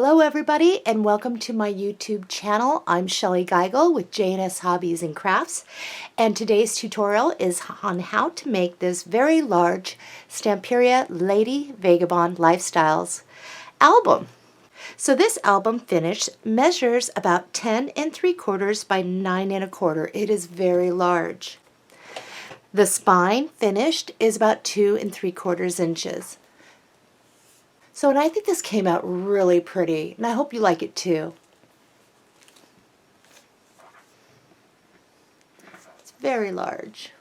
Hello everybody and welcome to my YouTube channel. I'm Shellie Geigle with J&S Hobbies and Crafts, and today's tutorial is on how to make this very large Stamperia Lady Vagabond Lifestyles album. So this album finish measures about 10 3/4 by 9 1/4. It is very large. The spine finished is about 2 3/4 inches. So, and I think this came out really pretty, and I hope you like it too. It's very large.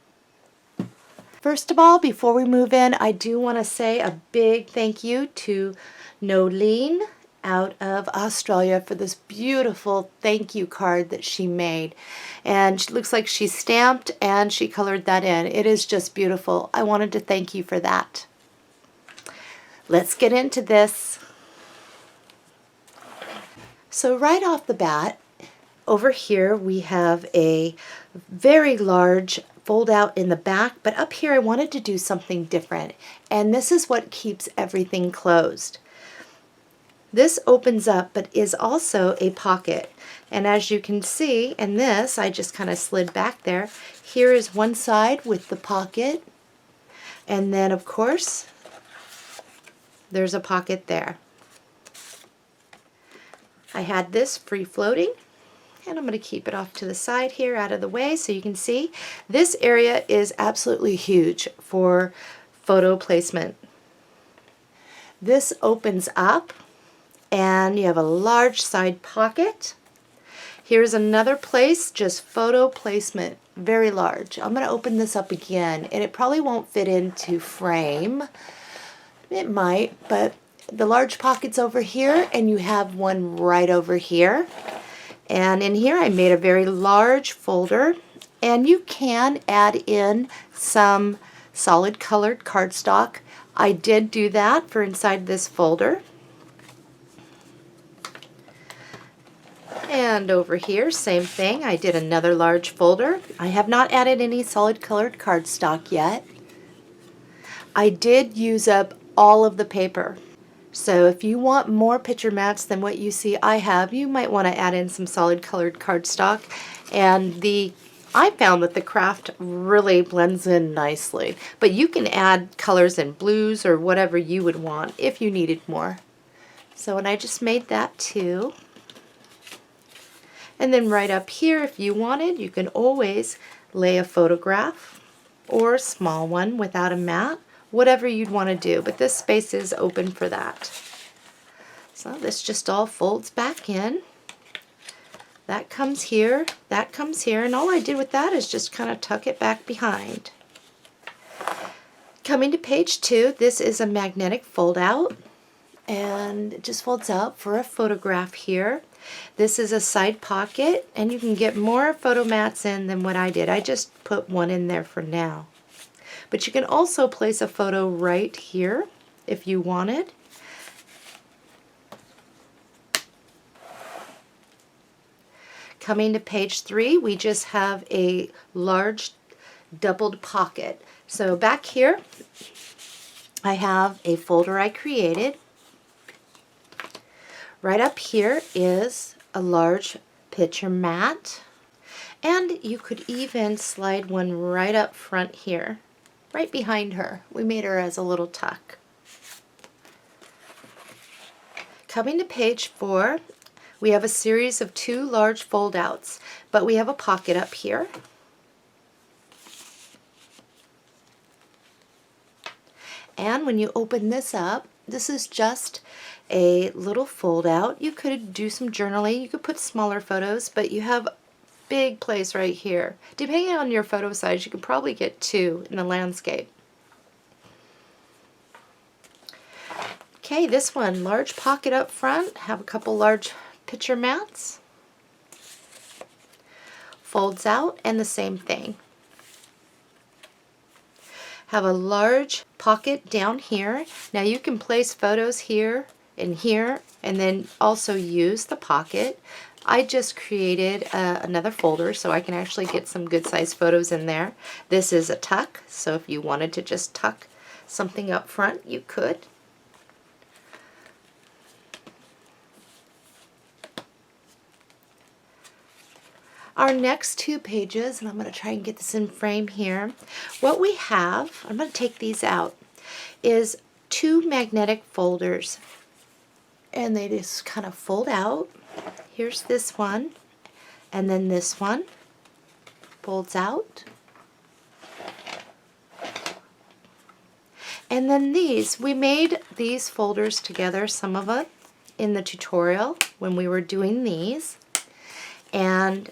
First of all, before we move in, I do want to say a big thank you to Nolene out of Australia for this beautiful thank you card that she made. And it looks like she stamped and she colored that in. It is just beautiful. I wanted to thank you for that. Let's get into this. So right off the bat, over here we have a very large fold out in the back, but up here I wanted to do something different, and this is what keeps everything closed. This opens up but is also a pocket, and as you can see in this, I just kind of slid back there. Here is one side with the pocket, and then of course there's a pocket there. I had this free floating, and I'm going to keep it off to the side here out of the way so you can see. This area is absolutely huge for photo placement. This opens up and you have a large side pocket. Here's another place, just photo placement, very large. I'm going to open this up again, and it probably won't fit into frame. It might, but the large pocket's over here, and you have one right over here. And in here I made a very large folder, and you can add in some solid colored cardstock. I did do that for inside this folder. And over here, same thing. I did another large folder. I have not added any solid colored cardstock yet. I did use up all of the paper. So if you want more picture mats than what you see I have, you might want to add in some solid colored cardstock. And I found that the craft really blends in nicely. But you can add colors in blues or whatever you would want if you needed more. So, and I just made that too. And then right up here, if you wanted, you can always lay a photograph or a small one without a mat. Whatever you'd want to do, but this space is open for that. So this just all folds back in. That comes here, and all I did with that is just kind of tuck it back behind. Coming to page 2, this is a magnetic fold out, and it just folds out for a photograph here. This is a side pocket, and you can get more photo mats in than what I did. I just put one in there for now. But you can also place a photo right here if you wanted. Coming to page 3, we just have a large doubled pocket. So back here, I have a folder I created. Right up here is a large picture mat. And you could even slide one right up front here. Right behind her. We made her as a little tuck. Coming to page 4, we have a series of 2 large fold outs, but we have a pocket up here. And when you open this up, this is just a little fold out. You could do some journaling, you could put smaller photos, but you have big place right here. Depending on your photo size, you could probably get 2 in the landscape. Okay, this one, large pocket up front, have a couple large picture mats. Folds out, and the same thing. Have a large pocket down here. Now you can place photos here and here, and then also use the pocket. I just created another folder so I can actually get some good size photos in there. This is a tuck, so if you wanted to just tuck something up front, you could. Our next 2 pages, and I'm going to try and get this in frame here. What we have, I'm going to take these out, is 2 magnetic folders. And they just kind of fold out. Here's this one, and then this one folds out. And then these, we made these folders together, some of it, in the tutorial when we were doing these. And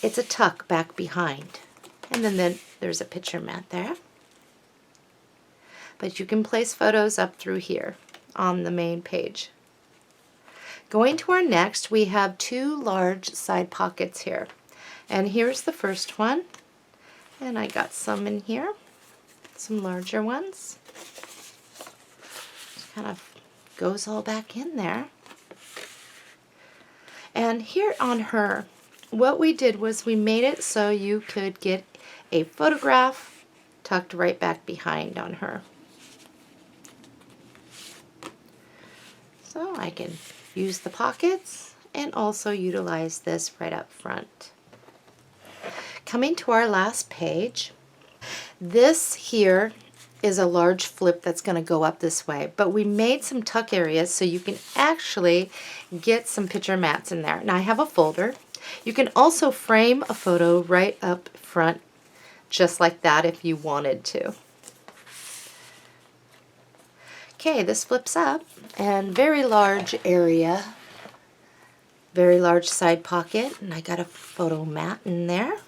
it's a tuck back behind. And then there's a picture mat there. But you can place photos up through here on the main page. Going to our next, we have 2 large side pockets here. And here's the first one. And I got some in here, some larger ones. Just kind of goes all back in there. And here on her, what we did was we made it so you could get a photograph tucked right back behind on her. So I can use the pockets and also utilize this right up front. Coming to our last page, this here is a large flip that's going to go up this way, but we made some tuck areas so you can actually get some picture mats in there. Now I have a folder. You can also frame a photo right up front just like that if you wanted to. Okay, this flips up, and very large area, very large side pocket, and I got a photo mat in there.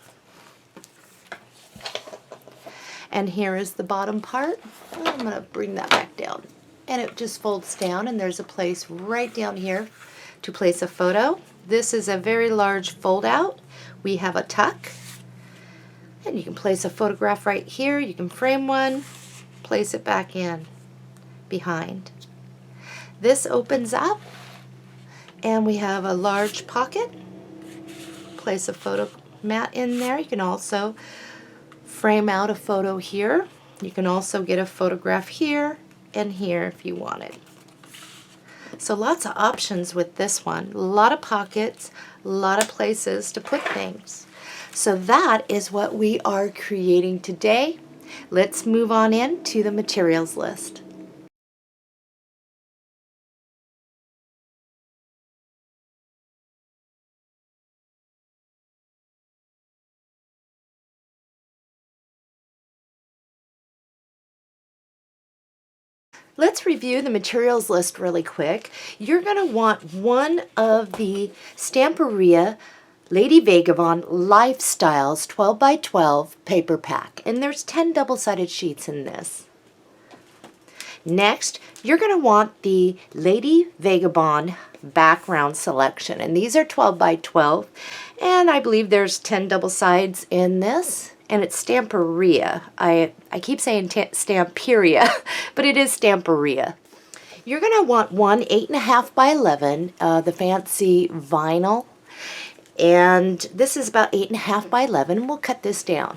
And here is the bottom part. I'm going to bring that back down. And it just folds down, and there's a place right down here to place a photo. This is a very large fold out. We have a tuck. And you can place a photograph right here. You can frame one, place it back in behind. This opens up, and we have a large pocket. Place a photo mat in there. You can also frame out a photo here. You can also get a photograph here and here if you wanted. So lots of options with this one. A lot of pockets, a lot of places to put things. So that is what we are creating today. Let's move on into the materials list. Let's review the materials list really quick. You're going to want one of the Stamperia Lady Vagabond Lifestyles 12 by 12 paper pack, and there's 10 double-sided sheets in this. Next, you're going to want the Lady Vagabond background selection, and these are 12 by 12, and I believe there's 10 double sides in this. And it's Stamperia. I keep saying Stamperia, but it is Stamperia. You're going to want one 8.5 by 11, the fancy vinyl. And this is about 8.5 by 11. We'll cut this down.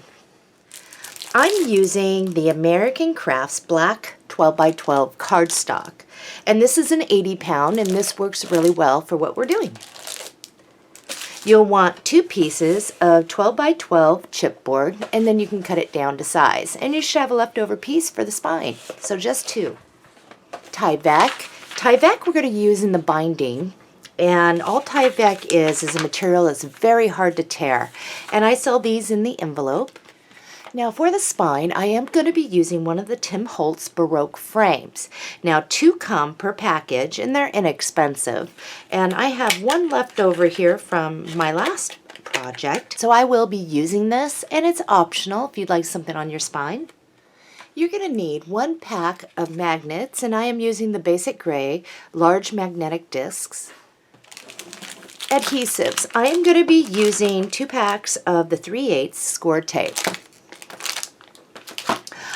I'm using the American Crafts Black 12 by 12 cardstock. And this is an 80-pound, and this works really well for what we're doing. You'll want 2 pieces of 12 by 12 chipboard, and then you can cut it down to size. And you should have a leftover piece for the spine, so just 2. Tyvek. Tyvek we're going to use in the binding, and all Tyvek is a material that's very hard to tear. And I sell these in the envelope. Now for the spine, I am going to be using one of the Tim Holtz Baroque frames. Now 2 come per package, and they're inexpensive. And I have one left over here from my last project, so I will be using this, and it's optional if you'd like something on your spine. You're going to need 1 pack of magnets, and I am using the basic gray large magnetic discs. Adhesives. I am going to be using 2 packs of the 3/8 score tape.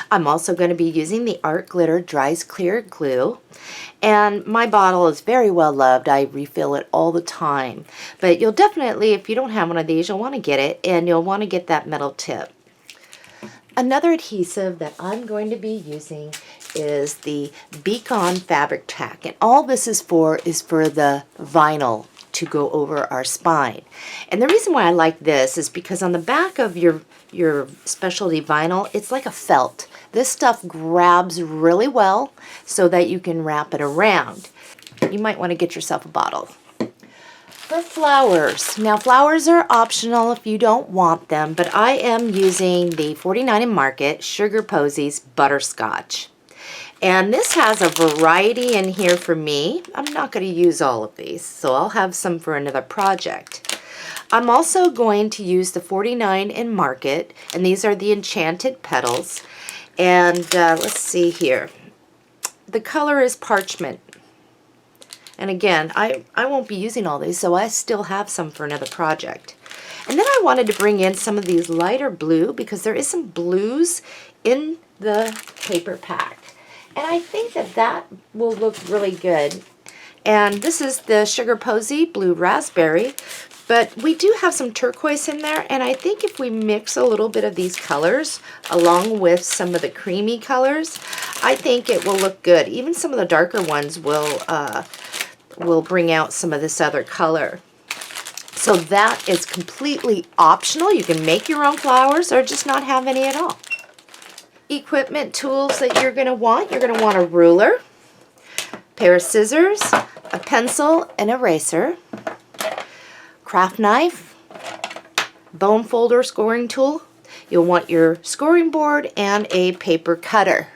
I'm also going to be using the Art Glitter Dries Clear Glue, and my bottle is very well loved. I refill it all the time, but you'll definitely, if you don't have one of these, you'll want to get it, and you'll want to get that metal tip. Another adhesive that I'm going to be using is the Beacon Fabric Tack, and all this is for the vinyl to go over our spine. And the reason why I like this is because on the back of your specialty vinyl, it's like a felt. This stuff grabs really well so that you can wrap it around. You might want to get yourself a bottle. For flowers, now flowers are optional if you don't want them, but I am using the 49 in Market Sugar Posies Butterscotch. And this has a variety in here for me. I'm not going to use all of these, so I'll have some for another project. I'm also going to use the 49 in Market, and these are the Enchanted Petals. And let's see here. The color is Parchment. And again, I won't be using all these, so I still have some for another project. And then I wanted to bring in some of these lighter blue because there is some blues in the paper pack. And I think that that will look really good. And this is the Sugar Posy Blue Raspberry, but we do have some turquoise in there, and I think if we mix a little bit of these colors along with some of the creamy colors, I think it will look good. Even some of the darker ones will bring out some of this other color. So that is completely optional. You can make your own flowers or just not have any at all. Equipment tools that you're going to want a ruler, pair of scissors, a pencil and eraser, craft knife, bone folder scoring tool. You'll want your scoring board and a paper cutter.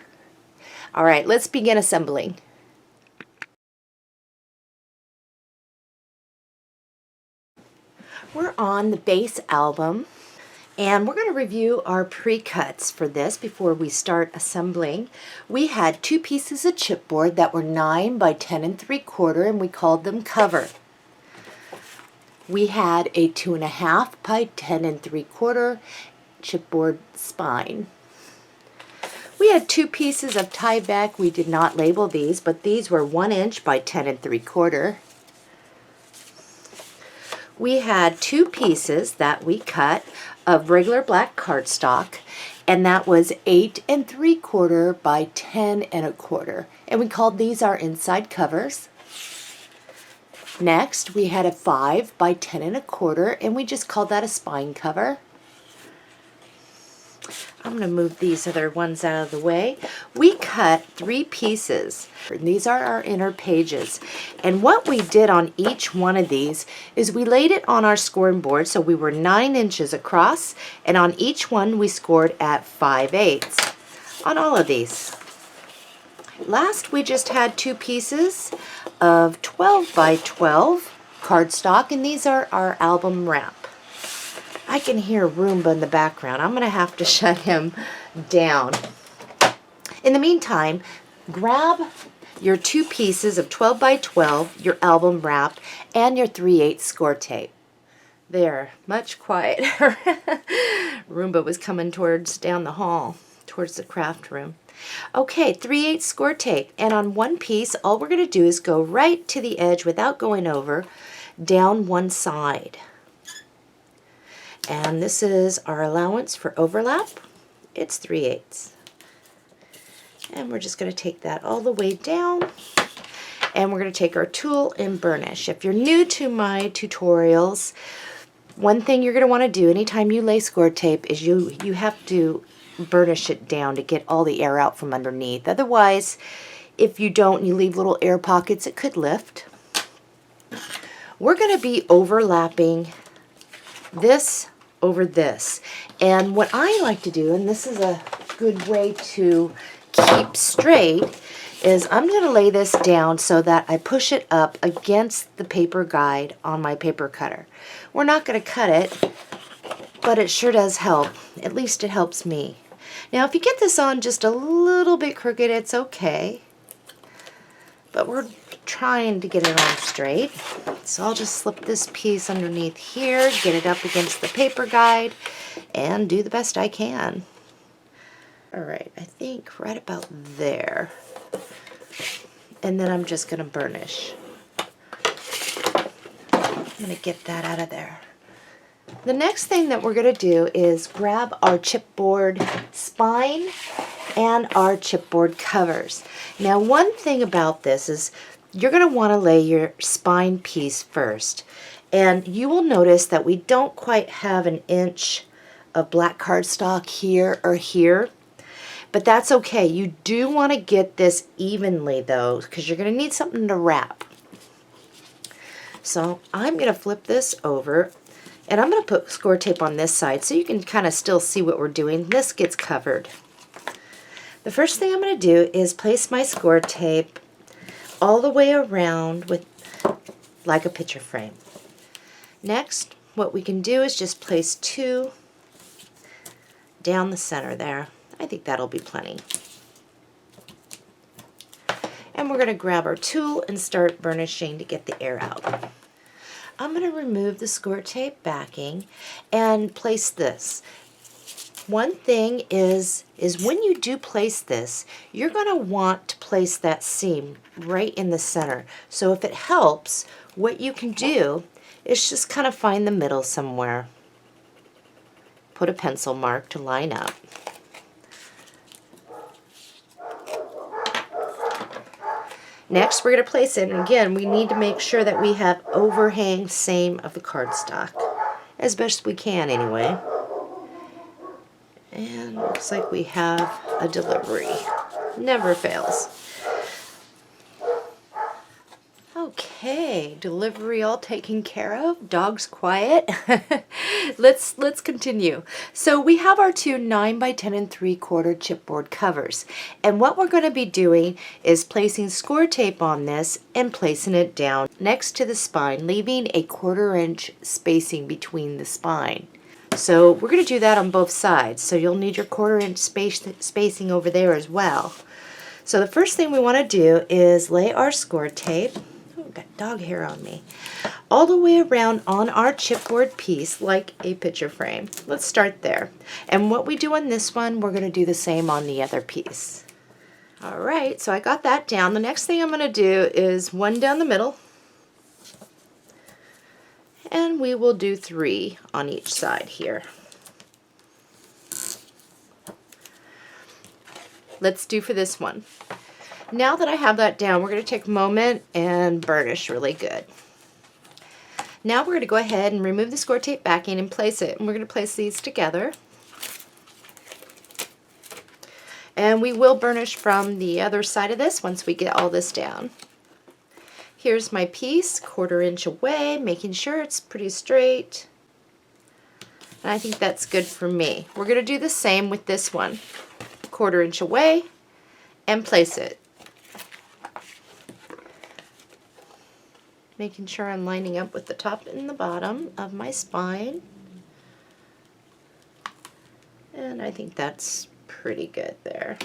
All right, let's begin assembling. We're on the base album, and we're going to review our pre-cuts for this before we start assembling. We had 2 pieces of chipboard that were 9 by 10 3/4, and we called them cover. We had a 2.5 by 10 3/4 chipboard spine. We had 2 pieces of Tyvek. We did not label these, but these were 1 inch by 10 3/4. We had 2 pieces that we cut of regular black cardstock, and that was 8 3/4 by 10 1/4, and we called these our inside covers. Next, we had a 5 by 10 1/4, and we just called that a spine cover. I'm going to move these other ones out of the way. We cut 3 pieces. These are our inner pages. And what we did on each one of these is we laid it on our scoring board, so we were 9 inches across, and on each one we scored at 5/8 on all of these. Last, we just had 2 pieces of 12 by 12 cardstock, and these are our album wrap. I can hear Roomba in the background. I'm going to have to shut him down. In the meantime, grab your 2 pieces of 12 by 12, your album wrap, and your 3/8 score tape. There, much quieter. Roomba was coming down the hall, towards the craft room. Okay, 3/8 score tape. And on one piece, all we're going to do is go right to the edge without going over, down one side. And this is our allowance for overlap. It's 3/8. And we're just going to take that all the way down. And we're going to take our tool and burnish. If you're new to my tutorials, one thing you're going to want to do anytime you lay score tape is you have to burnish it down to get all the air out from underneath. Otherwise, if you don't and you leave little air pockets, it could lift. We're going to be overlapping this over this. And what I like to do, and this is a good way to keep straight, is I'm going to lay this down so that I push it up against the paper guide on my paper cutter. We're not going to cut it, but it sure does help. At least it helps me. Now if you get this on just a little bit crooked, it's okay. But we're trying to get it on straight. So I'll just slip this piece underneath here, get it up against the paper guide, and do the best I can. Alright, I think right about there. And then I'm just going to burnish. I'm going to get that out of there. The next thing that we're going to do is grab our chipboard spine and our chipboard covers. Now one thing about this is you're going to want to lay your spine piece first. And you will notice that we don't quite have an inch of black cardstock here or here. But that's okay. You do want to get this evenly though, because you're going to need something to wrap. So I'm going to flip this over, and I'm going to put score tape on this side so you can kind of still see what we're doing. This gets covered. The first thing I'm going to do is place my score tape all the way around with like a picture frame. Next, what we can do is just place 2 down the center there. I think that'll be plenty. And we're going to grab our tool and start burnishing to get the air out. I'm going to remove the score tape backing and place this. One thing is when you do place this, you're going to want to place that seam right in the center. So if it helps, what you can do is just kind of find the middle somewhere. Put a pencil mark to line up. Next, we're going to place it, and again, we need to make sure that we have overhang same of the cardstock, as best we can anyway. And looks like we have a delivery. Never fails. Okay, delivery all taken care of. Dog's quiet. Let's continue. So we have our 2 9 by 10 3/4 chipboard covers, and what we're going to be doing is placing score tape on this and placing it down next to the spine, leaving a 1/4 inch spacing between the spine. So we're going to do that on both sides. So you'll need your 1/4 inch spacing over there as well. So the first thing we want to do is lay our score tape. Got dog hair on me. All the way around on our chipboard piece like a picture frame. Let's start there. And what we do on this one, we're going to do the same on the other piece. Alright, so I got that down. The next thing I'm going to do is 1 down the middle. And we will do 3 on each side here. Let's do for this one. Now that I have that down, we're going to take a moment and burnish really good. Now we're going to go ahead and remove the score tape backing and place it. And we're going to place these together. And we will burnish from the other side of this once we get all this down. Here's my piece, 1/4 inch away, making sure it's pretty straight. And I think that's good for me. We're going to do the same with this one. 1/4 inch away and place it. Making sure I'm lining up with the top and the bottom of my spine. And I think that's pretty good there.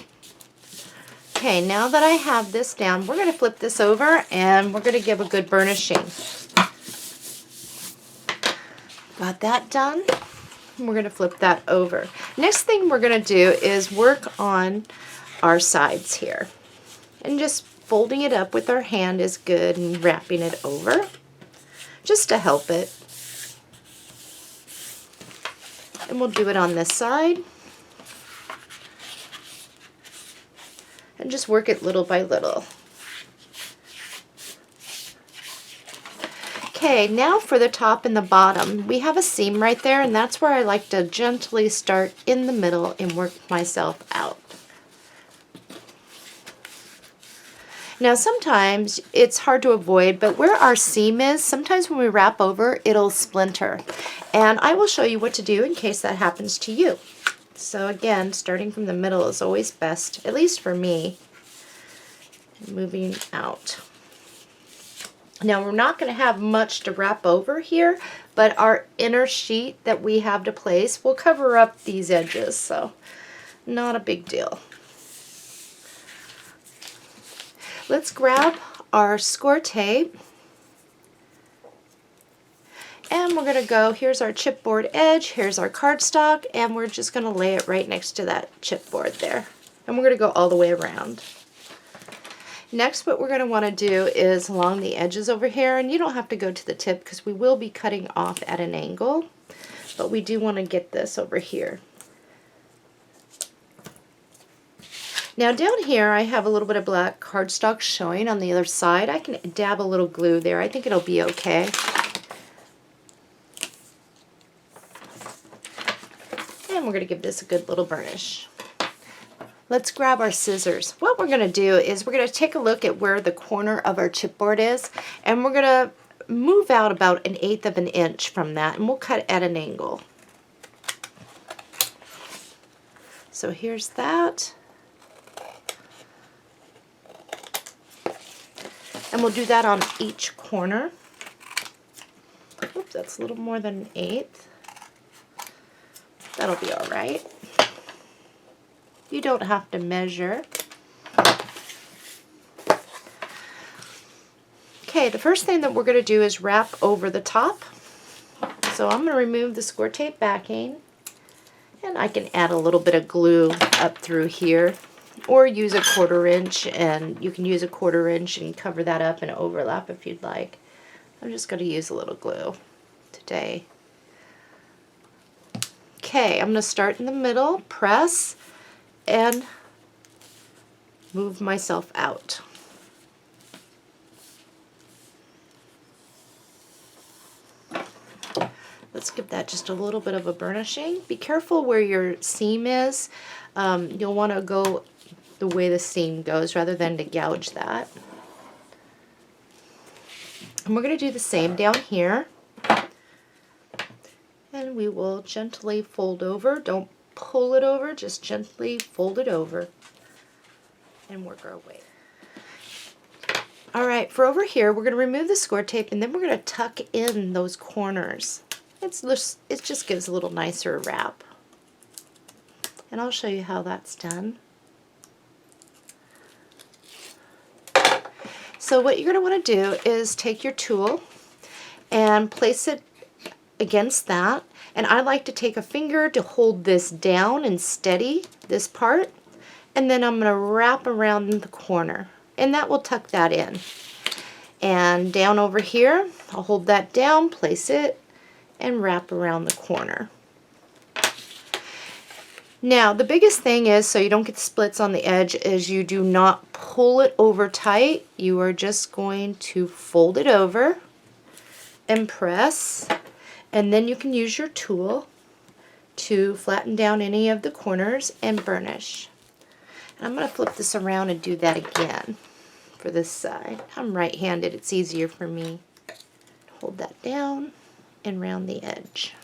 Okay, now that I have this down, we're going to flip this over and we're going to give a good burnishing. Got that done? We're going to flip that over. Next thing we're going to do is work on our sides here. And just folding it up with our hand is good and wrapping it over just to help it. And we'll do it on this side. And just work it little by little. Okay, now for the top and the bottom. We have a seam right there, and that's where I like to gently start in the middle and work myself out. Now sometimes it's hard to avoid, but where our seam is, sometimes when we wrap over, it'll splinter. And I will show you what to do in case that happens to you. So again, starting from the middle is always best, at least for me. Moving out. Now we're not going to have much to wrap over here, but our inner sheet that we have to place will cover up these edges, so not a big deal. Let's grab our score tape, and we're going to go, here's our chipboard edge, here's our cardstock, and we're just going to lay it right next to that chipboard there. And we're going to go all the way around. Next, what we're going to want to do is along the edges over here, and you don't have to go to the tip because we will be cutting off at an angle, but we do want to get this over here. Now down here I have a little bit of black cardstock showing on the other side. I can dab a little glue there. I think it'll be okay. And we're going to give this a good little burnish. Let's grab our scissors. What we're going to do is we're going to take a look at where the corner of our chipboard is, and we're going to move out about 1/8 of an inch from that, and we'll cut at an angle. So here's that. And we'll do that on each corner. Oops, that's a little more than 1/8. That'll be all right. You don't have to measure. Okay, the first thing that we're going to do is wrap over the top. So I'm going to remove the score tape backing, and I can add a little bit of glue up through here, or use a 1/4 inch, and you can use a 1/4 inch and cover that up and overlap if you'd like. I'm just going to use a little glue today. Okay, I'm going to start in the middle, press, and move myself out. Let's give that just a little bit of a burnishing. Be careful where your seam is. You'll want to go the way the seam goes rather than to gouge that. And we're going to do the same down here. And we will gently fold over. Don't pull it over, just gently fold it over and work our way. Alright, for over here we're going to remove the score tape, and then we're going to tuck in those corners. It just gives a little nicer wrap. And I'll show you how that's done. So what you're going to want to do is take your tool and place it against that, and I like to take a finger to hold this down and steady this part, and then I'm going to wrap around the corner, and that will tuck that in. And down over here, I'll hold that down, place it, and wrap around the corner. Now the biggest thing is, so you don't get splits on the edge, is you do not pull it over tight. You are just going to fold it over and press, and then you can use your tool to flatten down any of the corners and burnish. And I'm going to flip this around and do that again for this side. I'm right-handed, it's easier for me. Hold that down and round the edge.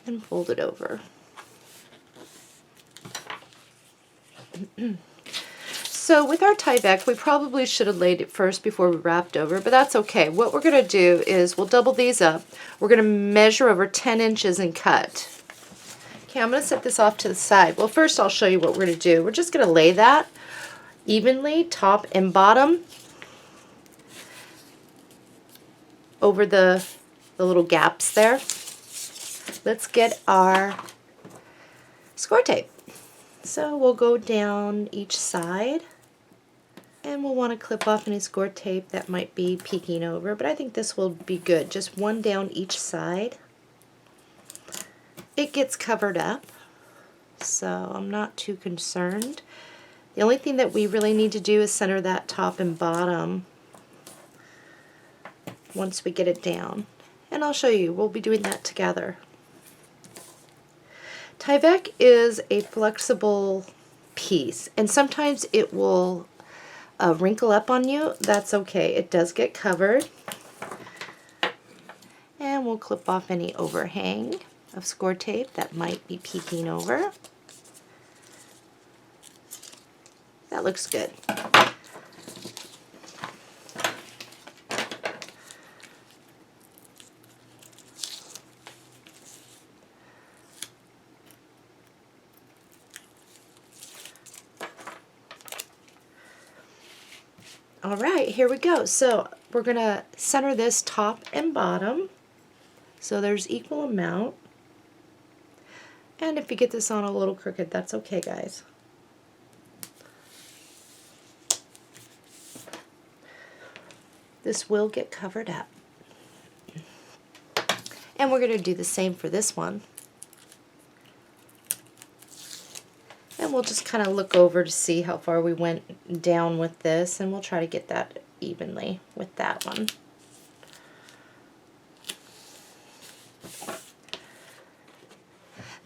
And fold it over. So with our Tyvek, we probably should have laid it first before we wrapped over, but that's okay. What we're going to do is we'll double these up. We're going to measure over 10 inches and cut. Okay, I'm going to set this off to the side. Well, first I'll show you what we're going to do. We're just going to lay that evenly, top and bottom, over the little gaps there. Let's get our score tape. So we'll go down each side, and we'll want to clip off any score tape that might be peeking over, but I think this will be good. Just one down each side. It gets covered up, so I'm not too concerned. The only thing that we really need to do is center that top and bottom once we get it down. And I'll show you, we'll be doing that together. Tyvek is a flexible piece, and sometimes it will wrinkle up on you. That's okay, it does get covered. And we'll clip off any overhang of score tape that might be peeking over. That looks good. All right, here we go. So we're going to center this top and bottom so there's equal amount. And if you get this on a little crooked, that's okay, guys. this will get covered up. And we're going to do the same for this one. And we'll just kind of look over to see how far we went down with this, and we'll try to get that evenly with that one.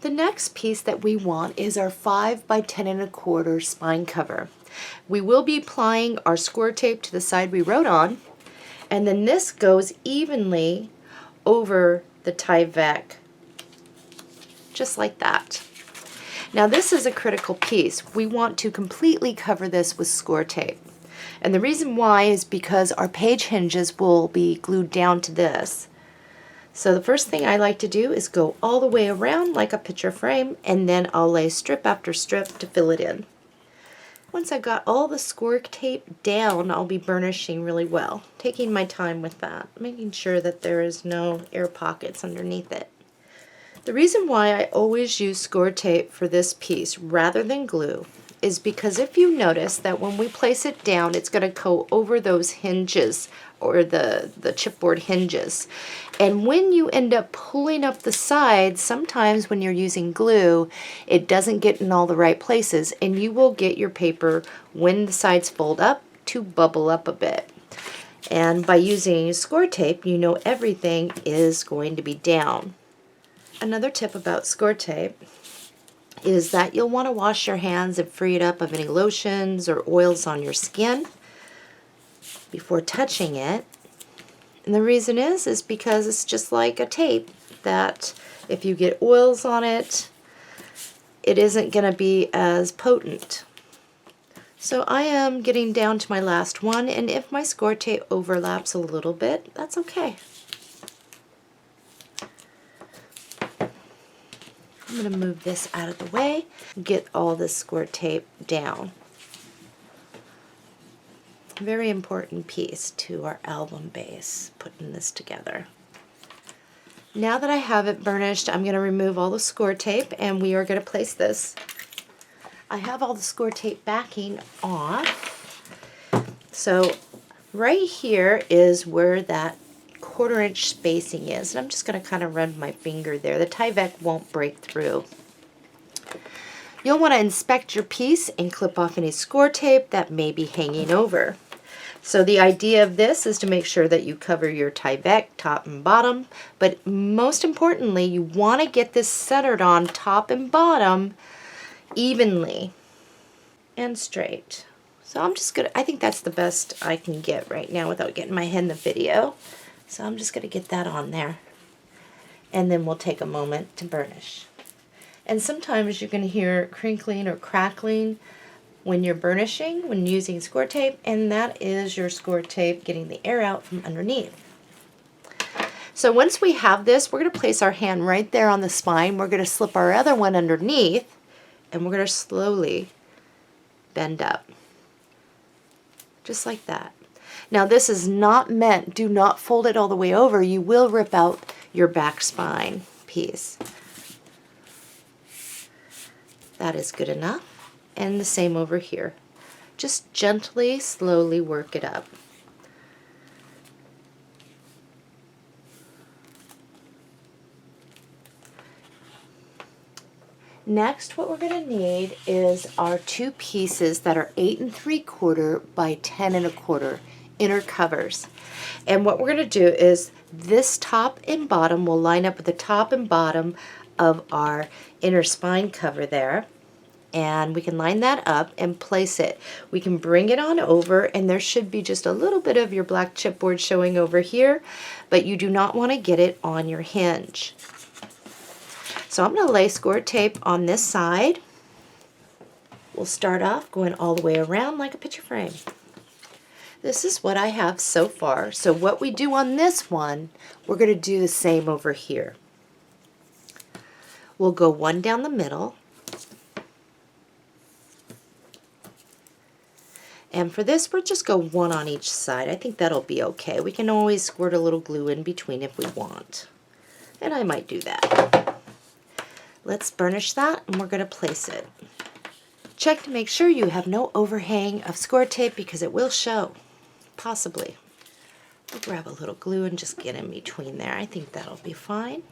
The next piece that we want is our 5 by 10 1/4 spine cover. We will be applying our score tape to the side we wrote on, and then this goes evenly over the Tyvek, just like that. Now this is a critical piece. We want to completely cover this with score tape. And the reason why is because our page hinges will be glued down to this. So the first thing I like to do is go all the way around like a picture frame, and then I'll lay strip after strip to fill it in. Once I've got all the score tape down, I'll be burnishing really well, taking my time with that, making sure that there is no air pockets underneath it. The reason why I always use score tape for this piece rather than glue is because if you notice that when we place it down, it's going to go over those hinges, or the chipboard hinges. And when you end up pulling up the sides, sometimes when you're using glue, it doesn't get in all the right places, and you will get your paper, when the sides fold up, to bubble up a bit. And by using score tape, you know everything is going to be down. Another tip about score tape is that you'll want to wash your hands and free it up of any lotions or oils on your skin before touching it. And the reason is because it's just like a tape, that if you get oils on it, it isn't going to be as potent. So I am getting down to my last one, and if my score tape overlaps a little bit, that's okay. I'm going to move this out of the way, get all this score tape down. Very important piece to our album base, putting this together. Now that I have it burnished, I'm going to remove all the score tape, and we are going to place this. I have all the score tape backing off. So right here is where that 1/4 inch spacing is, and I'm just going to kind of run my finger there. The Tyvek won't break through. You'll want to inspect your piece and clip off any score tape that may be hanging over. So the idea of this is to make sure that you cover your Tyvek top and bottom, but most importantly, you want to get this centered on top and bottom evenly and straight. So I'm just gonna, I think that's the best I can get right now without getting my head in the video. So I'm just gonna get that on there, and then we'll take a moment to burnish. And sometimes you're gonna hear crinkling or crackling when you're burnishing, when using score tape, and that is your score tape getting the air out from underneath. So once we have this, we're going to place our hand right there on the spine. We're going to slip our other one underneath, and we're going to slowly bend up, just like that. Now this is not meant, do not fold it all the way over. You will rip out your back spine piece. That is good enough. And the same over here. Just gently, slowly work it up. Next, what we're going to need is our two pieces that are 8 3/4 by 10 1/4 inner covers. And what we're going to do is this top and bottom will line up with the top and bottom of our inner spine cover there. And we can line that up and place it. We can bring it on over, and there should be just a little bit of your black chipboard showing over here, but you do not want to get it on your hinge. So I'm going to lay score tape on this side. We'll start off going all the way around like a picture frame. This is what I have so far. So what we do on this one, we're going to do the same over here. We'll go one down the middle. And for this, we'll just go one on each side. I think that'll be okay. We can always squirt a little glue in between if we want. And I might do that. Let's burnish that, and we're going to place it. Check to make sure you have no overhang of score tape because it will show, possibly. I'll grab a little glue and just get in between there. I think that'll be fine.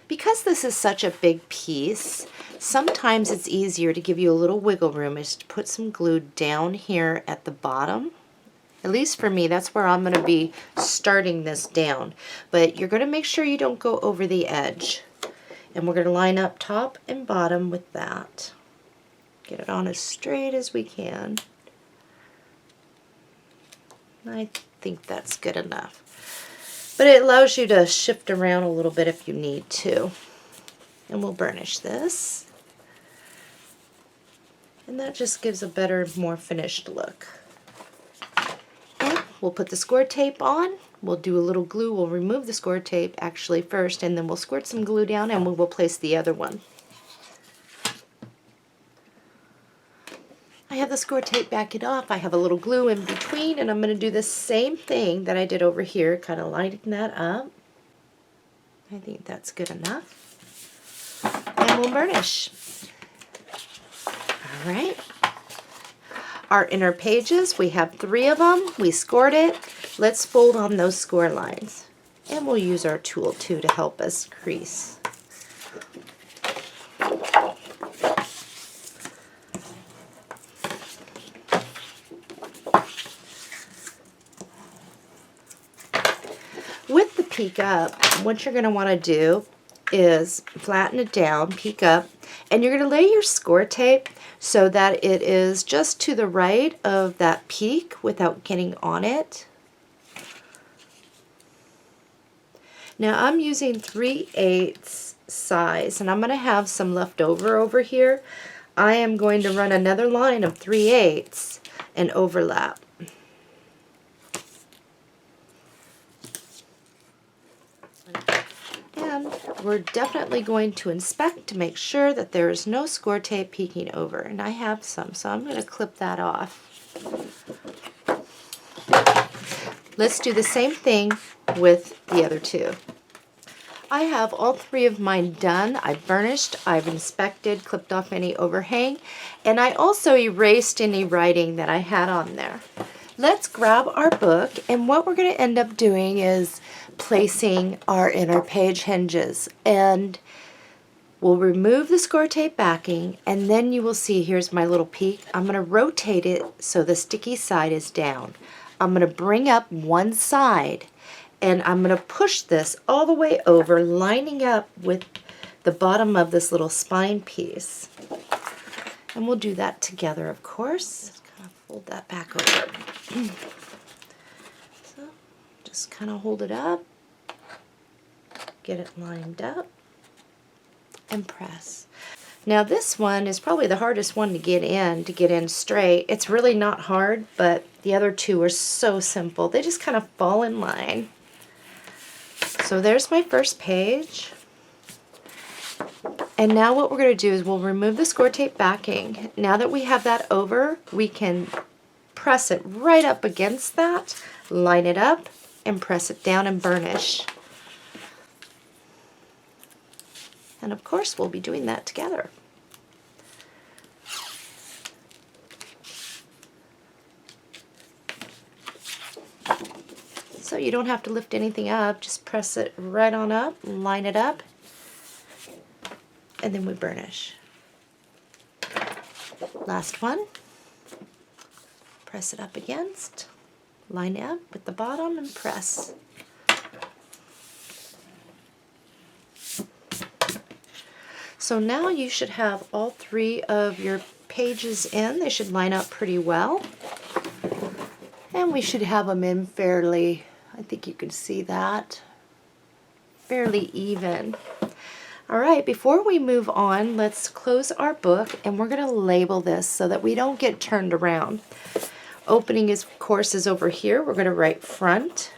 Because this is such a big piece, sometimes it's easier to give you a little wiggle room is to put some glue down here at the bottom. At least for me, that's where I'm going to be starting this down. But you're going to make sure you don't go over the edge. And we're going to line up top and bottom with that. Get it on as straight as we can. I think that's good enough. But it allows you to shift around a little bit if you need to. And we'll burnish this. And that just gives a better, more finished look. And we'll put the score tape on. We'll do a little glue. We'll remove the score tape actually first, and then we'll squirt some glue down and we will place the other one. I have the score tape back it off. I have a little glue in between, and I'm going to do the same thing that I did over here, kind of lining that up. I think that's good enough. And we'll burnish. All right. Our inner pages, we have 3 of them. We scored it. Let's fold on those score lines. And we'll use our tool too to help us crease. With the peek up, what you're going to want to do is flatten it down, peek up, and you're going to lay your score tape so that it is just to the right of that peak without getting on it. Now I'm using 3/8 size, and I'm going to have some left over here. I am going to run another line of 3/8 and overlap. And we're definitely going to inspect to make sure that there is no score tape peeking over. And I have some, so I'm going to clip that off. Let's do the same thing with the other 2. I have all 3 of mine done. I've burnished, I've inspected, clipped off any overhang, and I also erased any writing that I had on there. Let's grab our book, and what we're going to end up doing is placing our inner page hinges, and we'll remove the score tape backing, and then you will see, here's my little peak. I'm going to rotate it so the sticky side is down. I'm going to bring up one side, and I'm going to push this all the way over, lining up with the bottom of this little spine piece. And we'll do that together, of course. Just kind of fold that back over. So just kind of hold it up, get it lined up, and press. Now this one is probably the hardest one to get in straight. It's really not hard, but the other 2 are so simple. They just kind of fall in line. So there's my first page. And now what we're going to do is we'll remove the score tape backing. Now that we have that over, we can press it right up against that, line it up, and press it down and burnish. And of course we'll be doing that together. So you don't have to lift anything up, just press it right on up, line it up, and then we burnish. Last one. Press it up against, line it up with the bottom, and press. So now you should have all 3 of your pages in. They should line up pretty well. And we should have them in fairly, I think you can see that, fairly even. All right, before we move on, let's close our book, and we're going to label this so that we don't get turned around. Opening, is, of course, is over here. We're going to write front.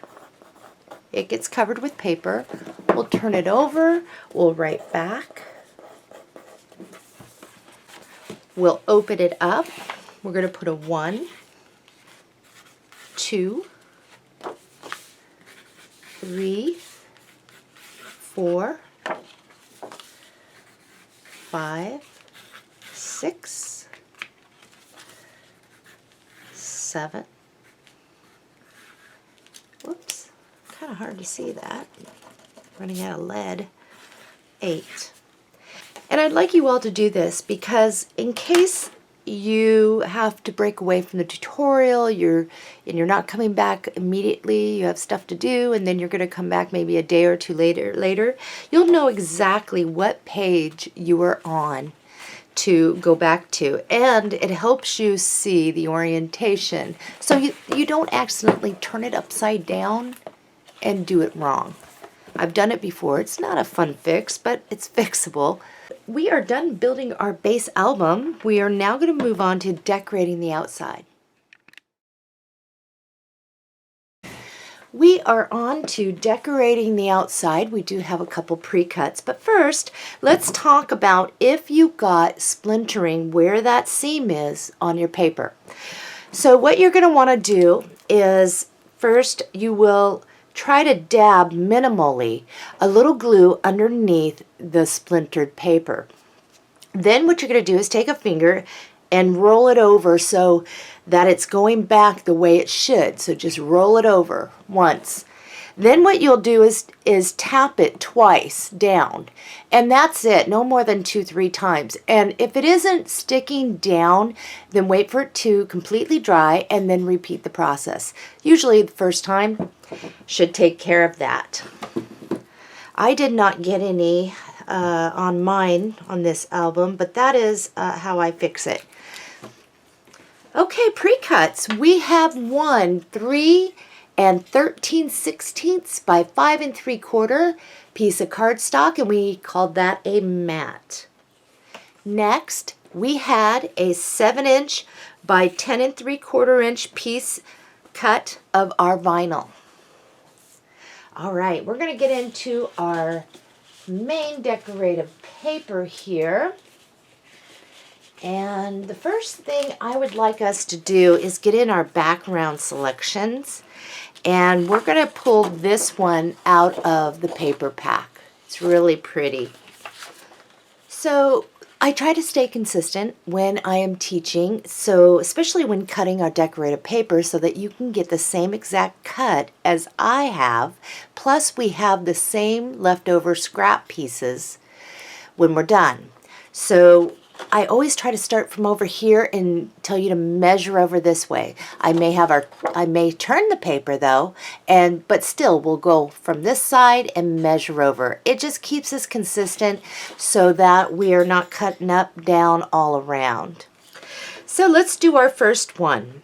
It gets covered with paper. We'll turn it over. We'll write back. We'll open it up. We're going to put a 1, 2, 3, 4, 5, 6, 7. Whoops, kind of hard to see that. Running out of lead. 8. And I'd like you all to do this because in case you have to break away from the tutorial, you're not coming back immediately, you have stuff to do, and then you're going to come back maybe a day or two later, you'll know exactly what page you were on to go back to, and it helps you see the orientation so you don't accidentally turn it upside down and do it wrong. I've done it before. It's not a fun fix, but it's fixable. We are done building our base album. We are now going to move on to decorating the outside. We are on to decorating the outside. We do have a couple pre-cuts, but first, let's talk about if you got splintering where that seam is on your paper. So what you're going to want to do is first you will try to dab minimally a little glue underneath the splintered paper. Then what you're going to do is take a finger and roll it over so that it's going back the way it should. So just roll it over once. Then what you'll do is tap it twice down. And that's it, no more than 2-3 times. And if it isn't sticking down, then wait for it to completely dry and then repeat the process. Usually the first time should take care of that. I did not get any on mine on this album, but that is how I fix it. Okay, pre-cuts. We have one 3 13/16 by 5 3/4 piece of cardstock, and we called that a mat. Next, we had a 7" by 10 3/4" piece cut of our vinyl. All right, we're going to get into our main decorative paper here. And the first thing I would like us to do is get in our background selections. And we're going to pull this one out of the paper pack. It's really pretty. So I try to stay consistent when I am teaching, so especially when cutting our decorative paper so that you can get the same exact cut as I have, plus we have the same leftover scrap pieces when we're done. So I always try to start from over here and tell you to measure over this way. I may turn the paper though, but still we'll go from this side and measure over. It just keeps us consistent so that we are not cutting up, down, all around. So let's do our first one.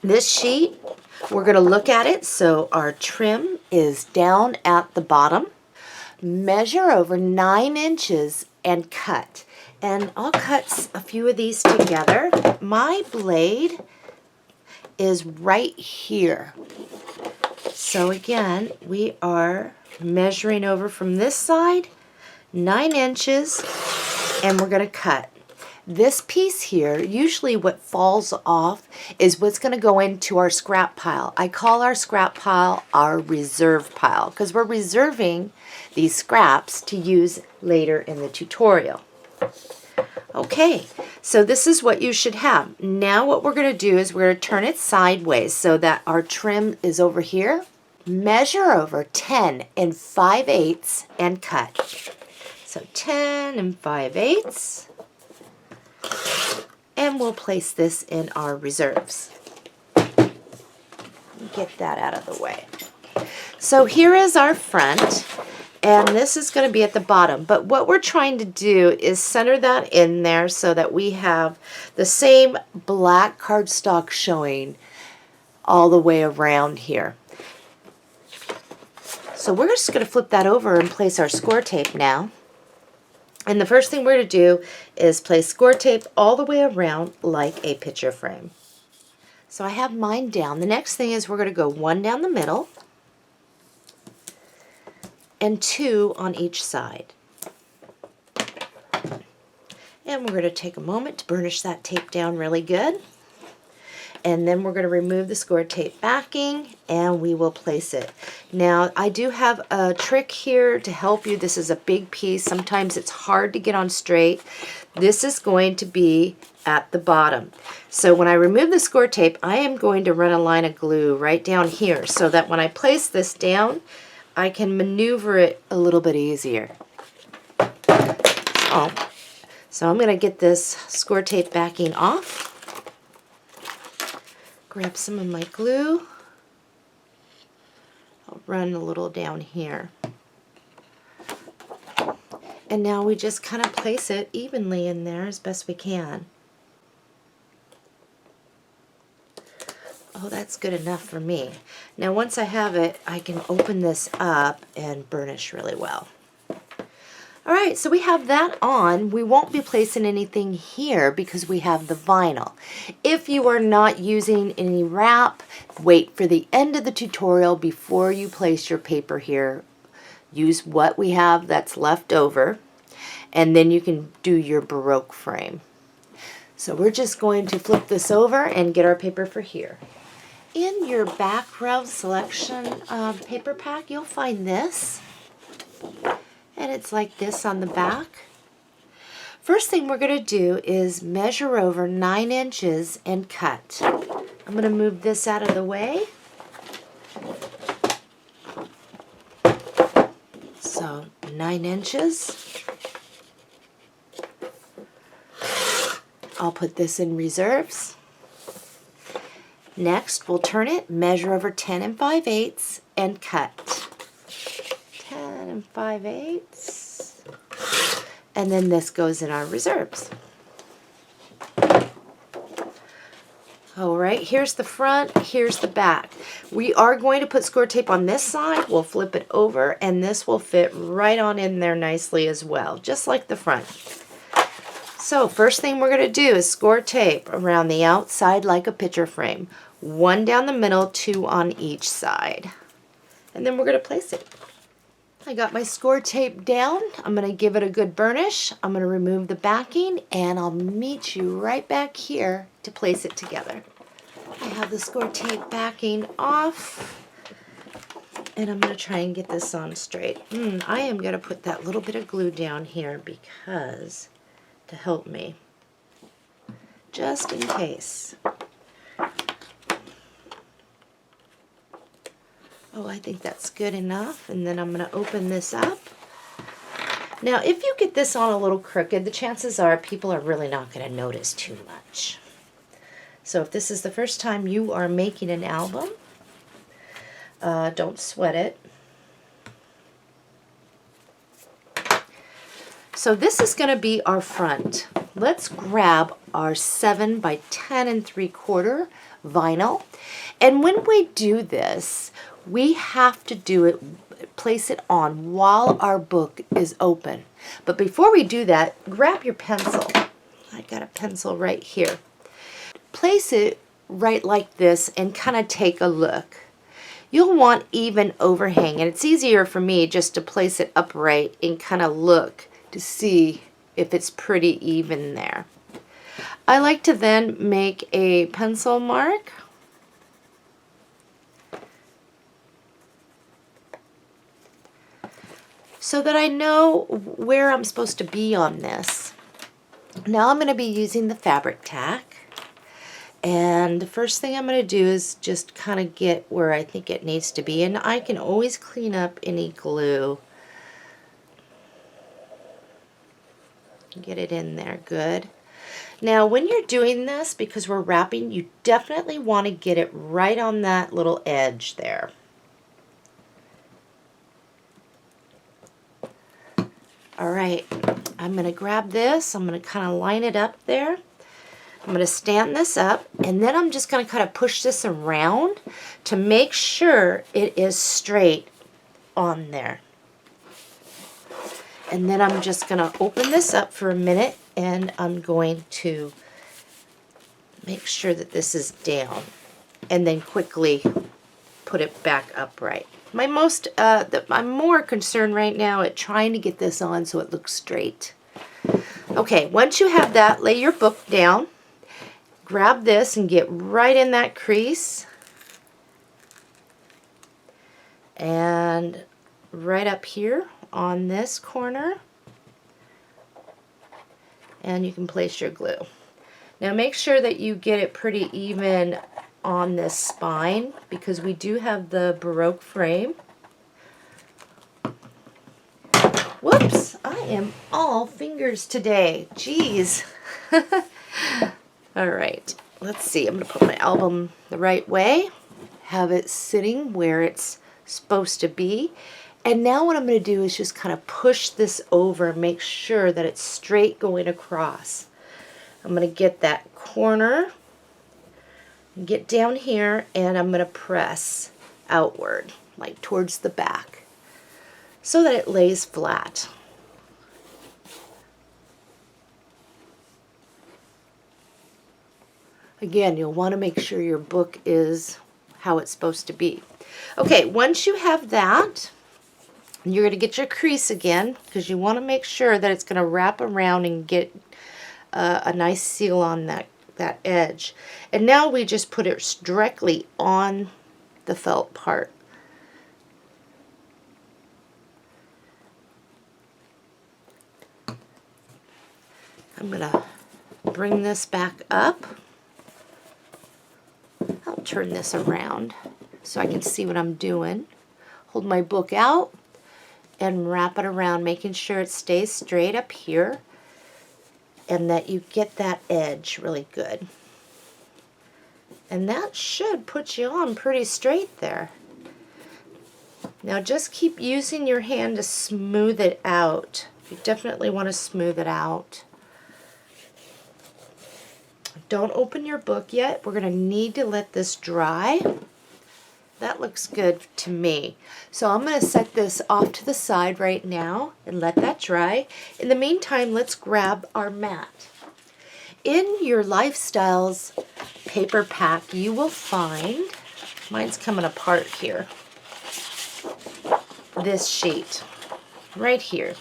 This sheet, we're going to look at it. So our trim is down at the bottom. Measure over 9 inches and cut. And I'll cut a few of these together. My blade is right here. So again, we are measuring over from this side, 9 inches, and we're going to cut. This piece here, usually what falls off is what's going to go into our scrap pile. I call our scrap pile our reserve pile because we're reserving these scraps to use later in the tutorial. Okay, so this is what you should have. Now what we're going to do is we're going to turn it sideways so that our trim is over here. Measure over 10 5/8 and cut. So 10 5/8. And we'll place this in our reserves. Get that out of the way. So here is our front. And this is going to be at the bottom. But what we're trying to do is center that in there so that we have the same black cardstock showing all the way around here. So we're just going to flip that over and place our score tape now. And the first thing we're going to do is place score tape all the way around like a picture frame. So I have mine down. The next thing is we're going to go 1 down the middle and 2 on each side. And we're going to take a moment to burnish that tape down really good. and then we're going to remove the score tape backing and we will place it. Now I do have a trick here to help you. This is a big piece. Sometimes it's hard to get on straight. This is going to be at the bottom. So when I remove the score tape, I am going to run a line of glue right down here so that when I place this down, I can maneuver it a little bit easier. So I'm going to get this score tape backing off. Grab some of my glue. I'll run a little down here. And now we just kind of place it evenly in there as best we can. Oh, that's good enough for me. Now once I have it, I can open this up and burnish really well. Alright, so we have that on. We won't be placing anything here because we have the vinyl. If you are not using any wrap, wait for the end of the tutorial before you place your paper here. Use what we have that's left over, and then you can do your Baroque frame. So we're just going to flip this over and get our paper for here. In your back row selection paper pack, you'll find this. And it's like this on the back. First thing we're going to do is measure over 9 inches and cut. I'm going to move this out of the way. So 9 inches. I'll put this in reserves. Next, we'll turn it, measure over 10 5/8 and cut. 10 5/8, and then this goes in our reserves. All right, here's the front, here's the back. We are going to put score tape on this side. We'll flip it over, and this will fit right on in there nicely as well, just like the front. So first thing we're going to do is score tape around the outside like a picture frame. 1 down the middle, 2 on each side. And then we're going to place it. I got my score tape down. I'm going to give it a good burnish. I'm going to remove the backing, and I'll meet you right back here to place it together. I have the score tape backing off, and I'm going to try and get this on straight. I am going to put that little bit of glue down here because to help me, just in case. Oh, I think that's good enough. And then I'm going to open this up. Now, if you get this on a little crooked, the chances are people are really not going to notice too much. So if this is the first time you are making an album, don't sweat it. So this is going to be our front. Let's grab our 7 by 10 3/4 vinyl. And when we do this, we have to do it, place it on while our book is open. But before we do that, grab your pencil. I got a pencil right here. Place it right like this and kind of take a look. You'll want even overhang, and it's easier for me just to place it upright and kind of look to see if it's pretty even there. I like to then make a pencil mark. So that I know where I'm supposed to be on this. Now I'm going to be using the fabric tack. And the first thing I'm going to do is just kind of get where I think it needs to be. And I can always clean up any glue. Get it in there good. Now when you're doing this, because we're wrapping, you definitely want to get it right on that little edge there. Alright, I'm going to grab this, I'm going to kind of line it up there. I'm going to stand this up, and then I'm just going to kind of push this around to make sure it is straight on there. And then I'm just going to open this up for a minute, and I'm going to make sure that this is down, and then quickly put it back upright. I'm more concerned right now at trying to get this on so it looks straight. Okay, once you have that, lay your book down grab this and get right in that crease. And right up here on this corner. And you can place your glue. Now make sure that you get it pretty even on this spine because we do have the Baroque frame. Whoops, I am all fingers today. Jeez. All right, let's see. I'm going to put my album the right way, have it sitting where it's supposed to be. And now what I'm going to do is just kind of push this over and make sure that it's straight going across. I'm going to get that corner, get down here, and I'm going to press outward, like towards the back, so that it lays flat. Again, you'll want to make sure your book is how it's supposed to be. Okay, once you have that, you're going to get your crease again because you want to make sure that it's going to wrap around and get a nice seal on that edge. And now we just put it directly on the felt part. I'm going to bring this back up. I'll turn this around so I can see what I'm doing. Hold my book out and wrap it around, making sure it stays straight up here and that you get that edge really good. And that should put you on pretty straight there. Now just keep using your hand to smooth it out. You definitely want to smooth it out. Don't open your book yet. We're going to need to let this dry. That looks good to me. So I'm going to set this off to the side right now and let that dry. In the meantime, let's grab our mat. In your Lifestyles paper pack, you will find, mine's coming apart here, this sheet right here.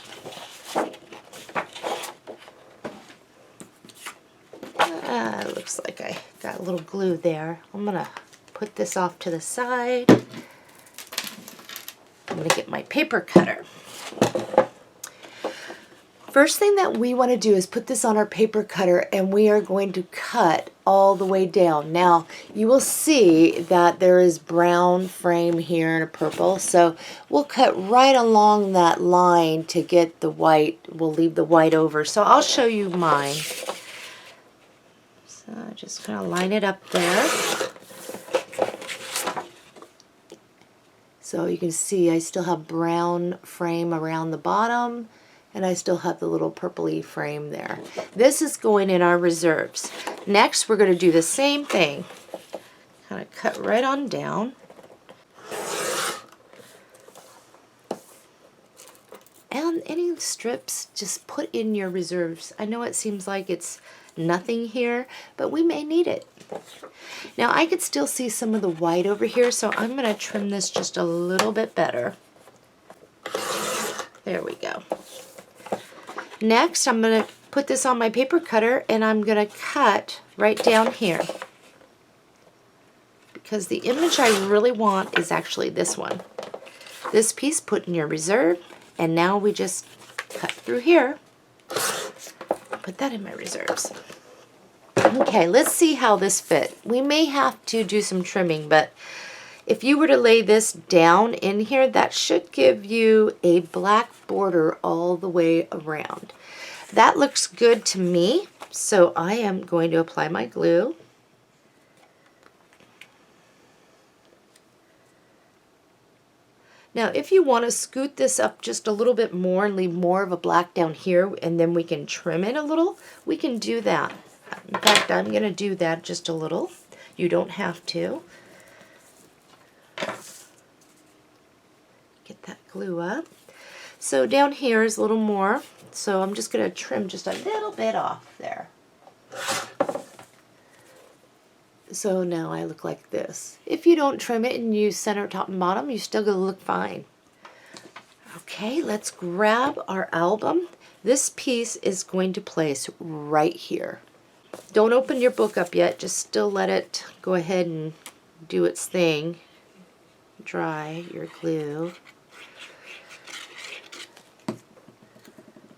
Looks like I got a little glue there. I'm going to put this off to the side. I'm going to get my paper cutter. First thing that we want to do is put this on our paper cutter and we are going to cut all the way down. Now you will see that there is brown frame here and a purple, so we'll cut right along that line to get the white. We'll leave the white over. So I'll show you mine. So just kind of line it up there. So you can see I still have brown frame around the bottom and I still have the little purpley frame there. This is going in our reserves. Next we're going to do the same thing. Kind of cut right on down. And any strips, just put in your reserves. I know it seems like it's nothing here, but we may need it. Now I could still see some of the white over here, so I'm going to trim this just a little bit better. There we go. Next, I'm going to put this on my paper cutter and I'm going to cut right down here. Because the image I really want is actually this one. This piece put in your reserve, and now we just cut through here. Put that in my reserves. Okay, let's see how this fit. We may have to do some trimming, but if you were to lay this down in here, that should give you a black border all the way around. That looks good to me, so I am going to apply my glue. Now, if you want to scoot this up just a little bit more and leave more of a black down here, and then we can trim it a little, we can do that. In fact, I'm going to do that just a little. You don't have to. Get that glue up. So down here is a little more, so I'm just going to trim just a little bit off there. So now I look like this. If you don't trim it and use center, top, and bottom, you're still going to look fine. Okay, let's grab our album. This piece is going to place right here. Don't open your book up yet, just still let it go ahead and do its thing. Dry your glue.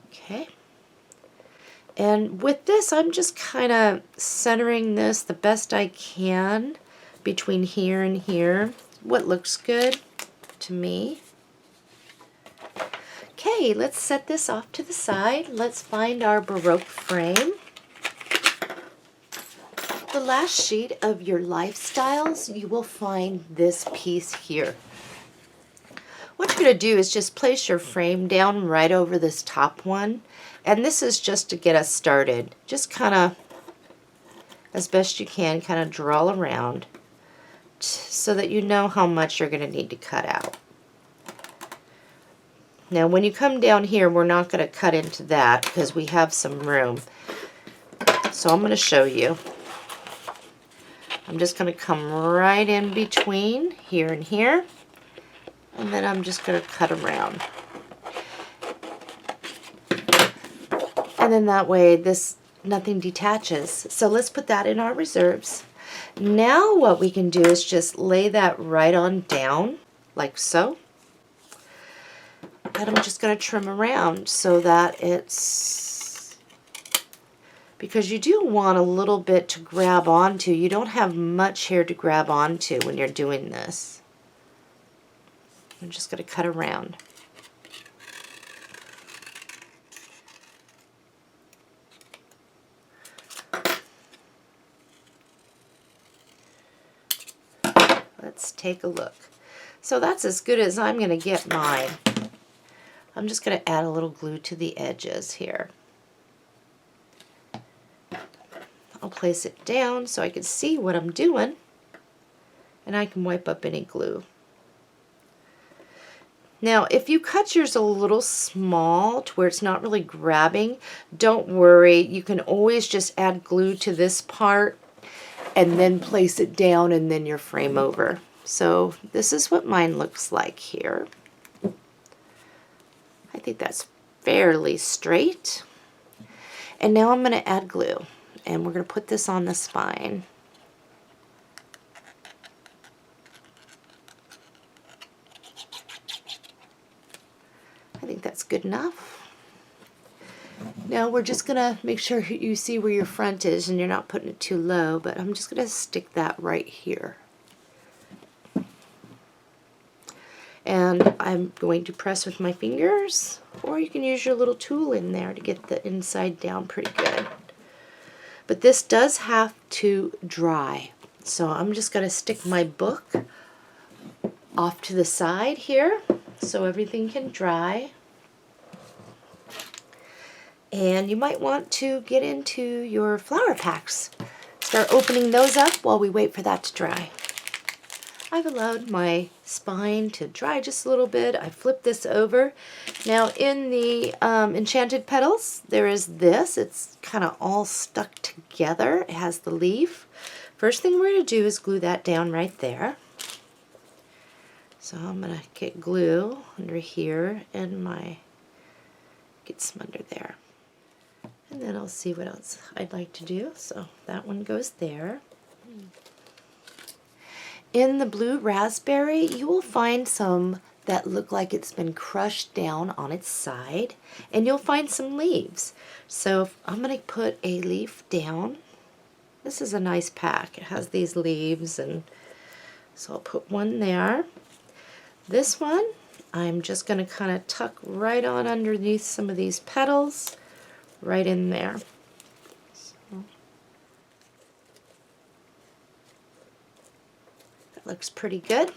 Okay. And with this, I'm just kind of centering this the best I can between here and here. What looks good to me. Okay, let's set this off to the side. Let's find our Baroque frame. The last sheet of your lifestyles, you will find this piece here. What you're going to do is just place your frame down right over this top one. And this is just to get us started. Just kind of, as best you can, kind of draw around so that you know how much you're going to need to cut out. Now when you come down here, we're not going to cut into that because we have some room. So I'm going to show you. I'm just going to come right in between here and here. And then I'm just going to cut around. And then that way nothing detaches. So let's put that in our reserves. Now what we can do is just lay that right on down like so. And I'm just going to trim around so that it's, because you do want a little bit to grab onto. You don't have much here to grab onto when you're doing this. I'm just going to cut around. Let's take a look. So that's as good as I'm going to get mine. I'm just going to add a little glue to the edges here. I'll place it down so I can see what I'm doing, and I can wipe up any glue. Now, if you cut yours a little small to where it's not really grabbing, don't worry. You can always just add glue to this part and then place it down and then your frame over. So this is what mine looks like here. I think that's fairly straight. And now I'm going to add glue, and we're going to put this on the spine. I think that's good enough. Now we're just going to make sure you see where your front is and you're not putting it too low, but I'm just going to stick that right here. And I'm going to press with my fingers, or you can use your little tool in there to get the inside down pretty good. But this does have to dry. So I'm just going to stick my book off to the side here so everything can dry. And you might want to get into your flower packs. Start opening those up while we wait for that to dry. I've allowed my spine to dry just a little bit. I flipped this over. Now in the Enchanted Petals, there is this. It's kind of all stuck together. It has the leaf. First thing we're going to do is glue that down right there. So I'm going to get glue under here and get some under there. And then I'll see what else I'd like to do. So that one goes there. In the blue raspberry, you will find some that look like it's been crushed down on its side, and you'll find some leaves. So I'm going to put a leaf down. This is a nice pack. It has these leaves, and so I'll put one there. This one, I'm just going to kind of tuck right on underneath some of these petals, right in there. Looks pretty good.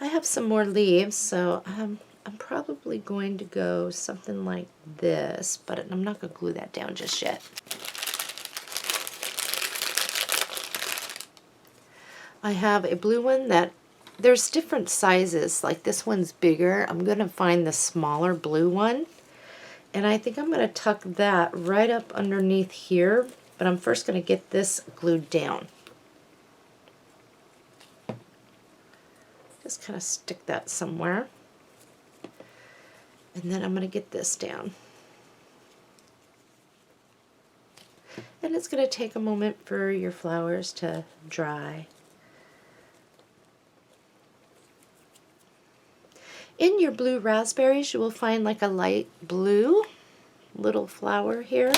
I have some more leaves, so I'm probably going to go something like this, but I'm not going to glue that down just yet. I have a blue one that there's different sizes, like this one's bigger. I'm going to find the smaller blue one, and I think I'm going to tuck that right up underneath here, but I'm first going to get this glued down. Just kind of stick that somewhere. And then I'm going to get this down. And it's going to take a moment for your flowers to dry. In your blue raspberries, you will find like a light blue little flower here.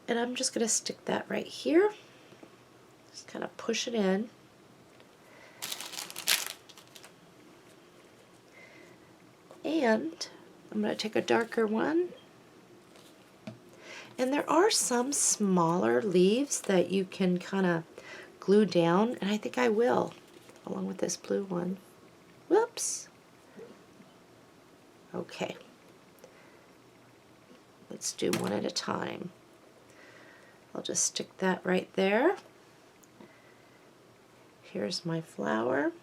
And I'm just going to stick that right here. Just kind of push it in. And I'm going to take a darker one. And there are some smaller leaves that you can kind of glue down, and I think I will, along with this blue one. Whoops. Okay. Let's do one at a time. I'll just stick that right there. Here's my flower,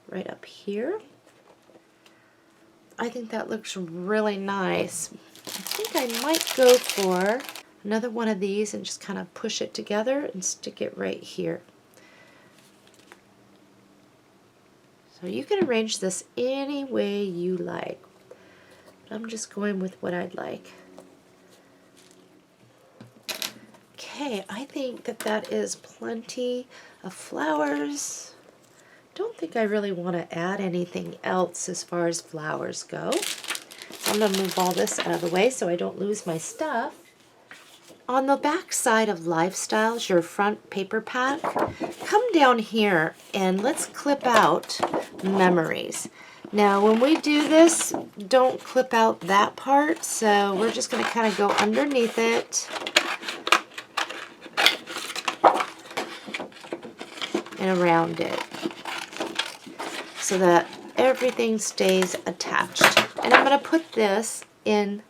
right up here. I think that looks really nice. I think I might go for another one of these and just kind of push it together and stick it right here. So you can arrange this any way you like. I'm just going with what I'd like. Okay, I think that that is plenty of flowers. Don't think I really want to add anything else as far as flowers go. So I'm going to move all this out of the way so I don't lose my stuff. On the back side of Lifestyles, your front paper pack, come down here and let's clip out Memories. Now when we do this, don't clip out that part, so we're just going to kind of go underneath it and around it, so that everything stays attached. And I'm going to put this in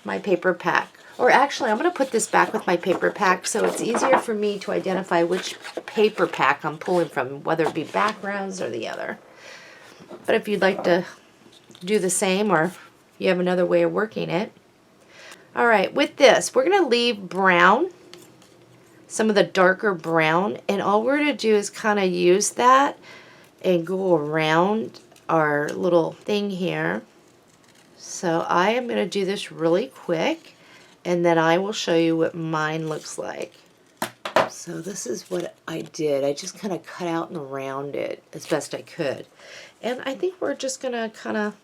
my paper pack. Or actually, I'm going to put this back with my paper pack so it's easier for me to identify which paper pack I'm pulling from, whether it be backgrounds or the other. But if you'd like to do the same, or you have another way of working it. Alright, with this, we're going to leave brown, some of the darker brown, and all we're going to do is kind of use that and go around our little thing here. So I am going to do this really quick, and then I will show you what mine looks like. So this is what I did. I just kind of cut out and around it as best I could. And I think we're just going to kind of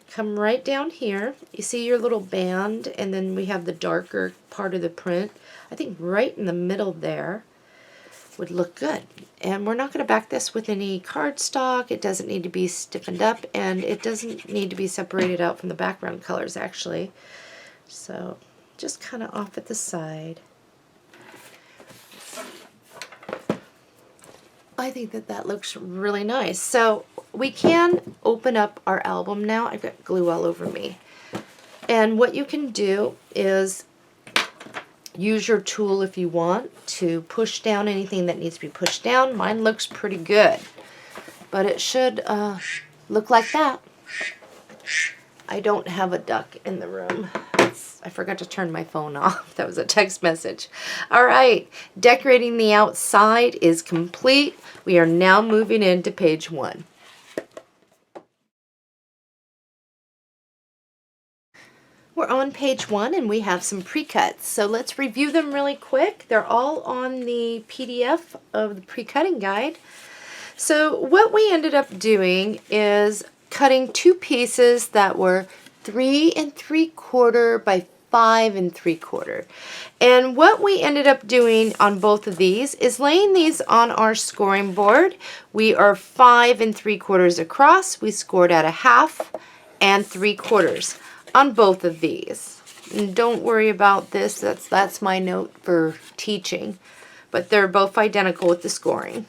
come right down here. You see your little band, and then we have the darker part of the print. I think right in the middle there would look good. And we're not going to back this with any cardstock. It doesn't need to be stiffened up, and it doesn't need to be separated out from the background colors actually. So just kind of off at the side. I think that that looks really nice. So we can open up our album now. I've got glue all over me. And what you can do is use your tool if you want to push down anything that needs to be pushed down. Mine looks pretty good, but it should look like that. I don't have a duck in the room. I forgot to turn my phone off. That was a text message. All right, decorating the outside is complete. We are now moving into page 1. We're on page 1 and we have some pre-cuts. So let's review them really quick. They're all on the PDF of the pre-cutting guide. So what we ended up doing is cutting 2 pieces that were 3 3/4 by 5 3/4. And what we ended up doing on both of these is laying these on our scoring board. We are 5 3/4 across. We scored at 1/2 and 3/4 on both of these. And don't worry about this. That's my note for teaching. But they're both identical with the scoring.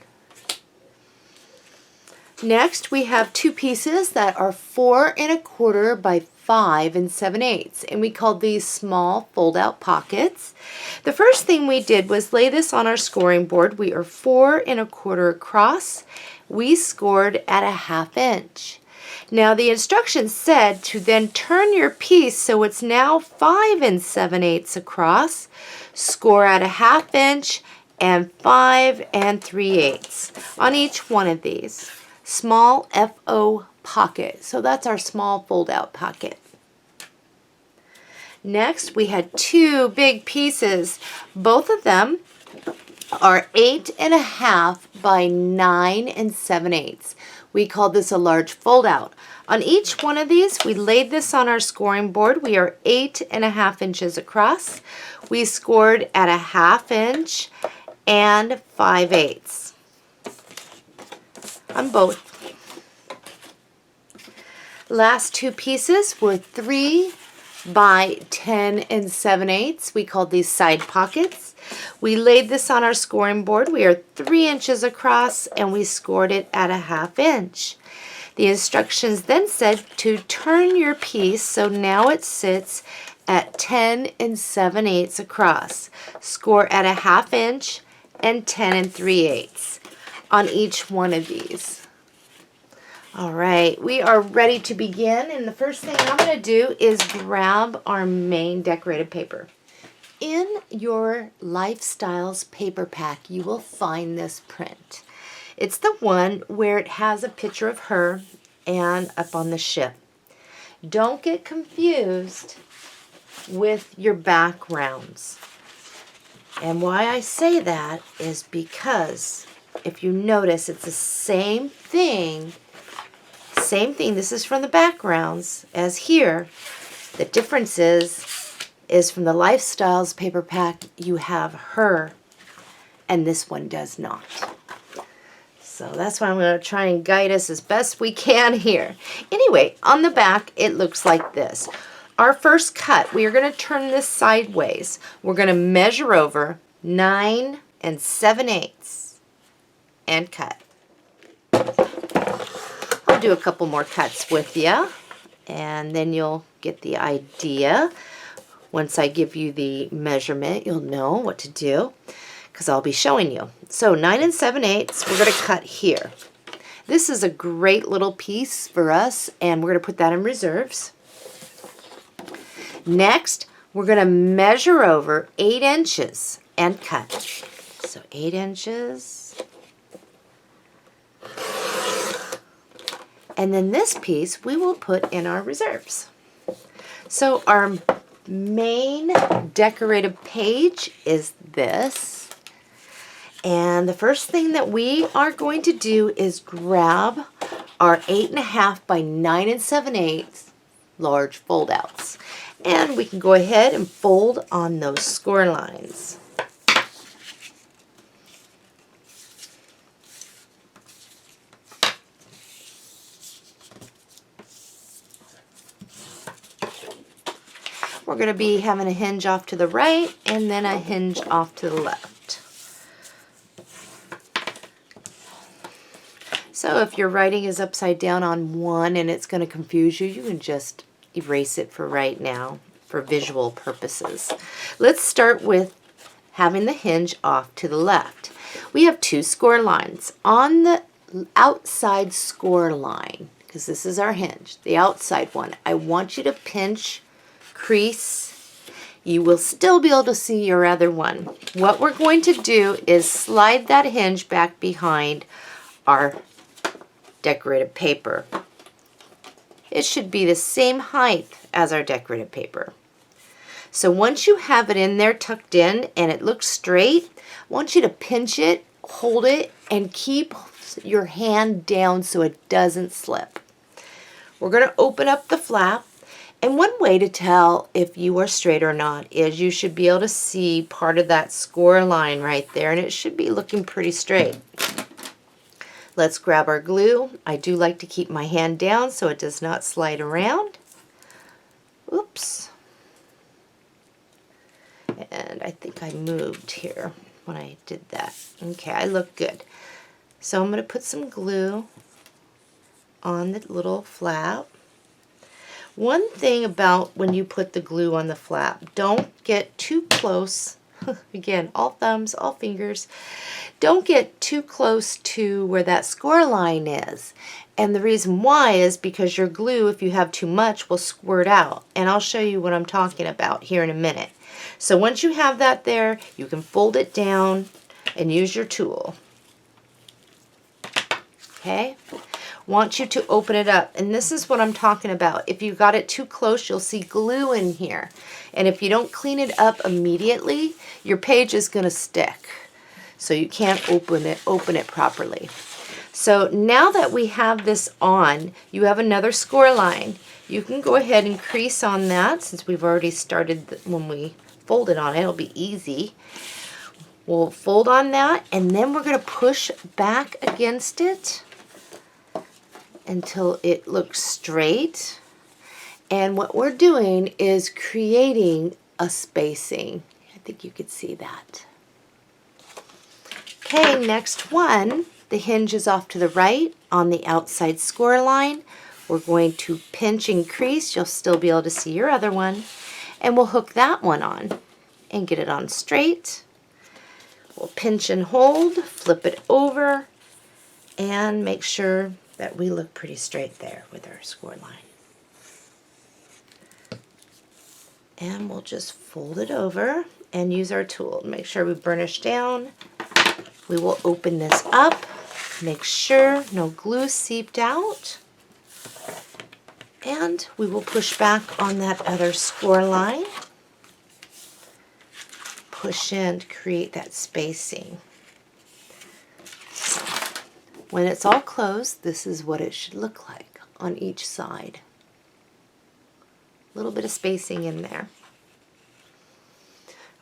Next, we have 2 pieces that are 4 1/4 by 5 7/8, and we called these small fold-out pockets. The first thing we did was lay this on our scoring board. We are 4 1/4 across. We scored at 1/2 inch. Now the instructions said to then turn your piece so it's now 5 7/8 across, score at 1/2 inch, and 5 3/8 on each one of these. Small FO pocket. So that's our small fold out pocket. Next, we had two big pieces. Both of them are 8.5 by 9 7/8. We call this a large fold out. On each one of these, we laid this on our scoring board. We are 8.5 inches across. We scored at 1/2 inch and 5/8 on both. Last two pieces were 3 by 10 7/8. We called these side pockets. We laid this on our scoring board. We are 3 inches across and we scored it at 1/2 inch. The instructions then said to turn your piece so now it sits at 10 7/8 across. Score at 1/2 inch and 10 3/8 on each one of these. All right, we are ready to begin, and the first thing I'm going to do is grab our main decorated paper. In your Lifestyles paper pack, you will find this print. It's the one where it has a picture of her and up on the ship. Don't get confused with your backgrounds. And why I say that is because if you notice, it's the same thing. This is from the backgrounds as here. The difference is from the Lifestyles paper pack, you have her, and this one does not. So that's why I'm going to try and guide us as best we can here. Anyway, on the back, it looks like this. Our first cut, we are going to turn this sideways. We're going to measure over 9 7/8 and cut. I'll do a couple more cuts with you, and then you'll get the idea. Once I give you the measurement, you'll know what to do because I'll be showing you. So 9 7/8, we're going to cut here. This is a great little piece for us, and we're going to put that in reserves. Next, we're going to measure over 8 inches and cut. So 8 inches. And then this piece we will put in our reserves. So our main decorative page is this. And the first thing that we are going to do is grab our 8.5 by 9 7/8 large fold outs. And we can go ahead and fold on those score lines. We're going to be having a hinge off to the right and then a hinge off to the left. So if your writing is upside down on one and it's going to confuse you, you can just erase it for right now for visual purposes. Let's start with having the hinge off to the left. We have two score lines. On the outside score line, because this is our hinge, the outside one, I want you to pinch, crease. You will still be able to see your other one. What we're going to do is slide that hinge back behind our decorative paper. It should be the same height as our decorative paper. So once you have it in there tucked in and it looks straight, I want you to pinch it, hold it, and keep your hand down so it doesn't slip. We're going to open up the flap, and one way to tell if you are straight or not is you should be able to see part of that score line right there, and it should be looking pretty straight. Let's grab our glue. I do like to keep my hand down so it does not slide around. Oops. And I think I moved here when I did that. Okay, I look good. So I'm going to put some glue on the little flap. One thing about when you put the glue on the flap, don't get too close. Again, all thumbs, all fingers. Don't get too close to where that score line is. And the reason why is because your glue, if you have too much, will squirt out. And I'll show you what I'm talking about here in a minute. So once you have that there, you can fold it down and use your tool. Okay? want you to open it up. And this is what I'm talking about. If you got it too close, you'll see glue in here. And if you don't clean it up immediately, your page is going to stick. So you can't open it properly. So now that we have this on, you have another score line. You can go ahead and crease on that since we've already started when we fold it on it. It'll be easy. We'll fold on that, and then we're going to push back against it until it looks straight. And what we're doing is creating a spacing. I think you could see that. Okay, next one. The hinge is off to the right on the outside score line. We're going to pinch and crease. You'll still be able to see your other one. And we'll hook that one on and get it on straight. We'll pinch and hold, flip it over, and make sure that we look pretty straight there with our score line. And we'll just fold it over and use our tool. Make sure we burnish down. We will open this up, make sure no glue seeped out, and we will push back on that other score line. Push in to create that spacing. So, when it's all closed, this is what it should look like on each side. A little bit of spacing in there.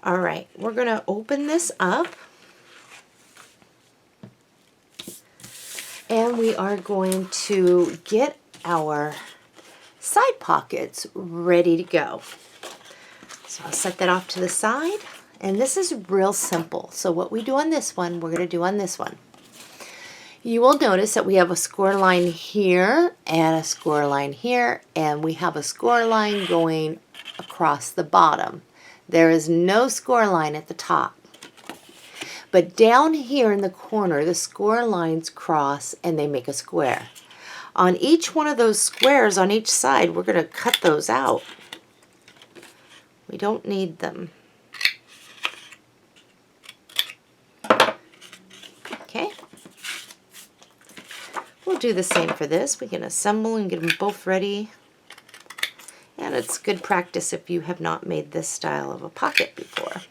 All right, we're going to open this up. And we are going to get our side pockets ready to go. So I'll set that off to the side. And this is real simple. So what we do on this one, we're going to do on this one. You will notice that we have a score line here and a score line here, and we have a score line going across the bottom. There is no score line at the top. But down here in the corner, the score lines cross and they make a square. On each one of those squares on each side, we're going to cut those out. We don't need them. Okay. We'll do the same for this. We can assemble and get them both ready. And it's good practice if you have not made this style of a pocket before.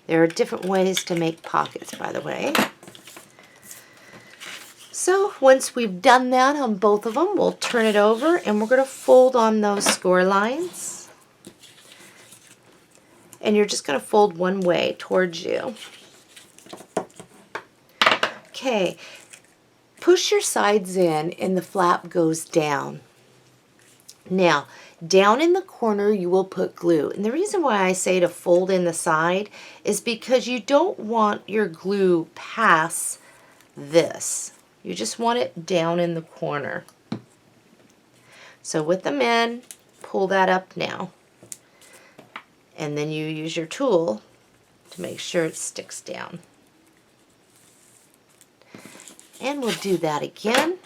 There are different ways to make pockets, by the way. So once we've done that on both of them, we'll turn it over and we're going to fold on those score lines. And you're just going to fold one way towards you. Okay, push your sides in and the flap goes down. Now, down in the corner you will put glue. And the reason why I say to fold in the side is because you don't want your glue past this. You just want it down in the corner. So with them in, pull that up now. And then you use your tool to make sure it sticks down. And we'll do that again.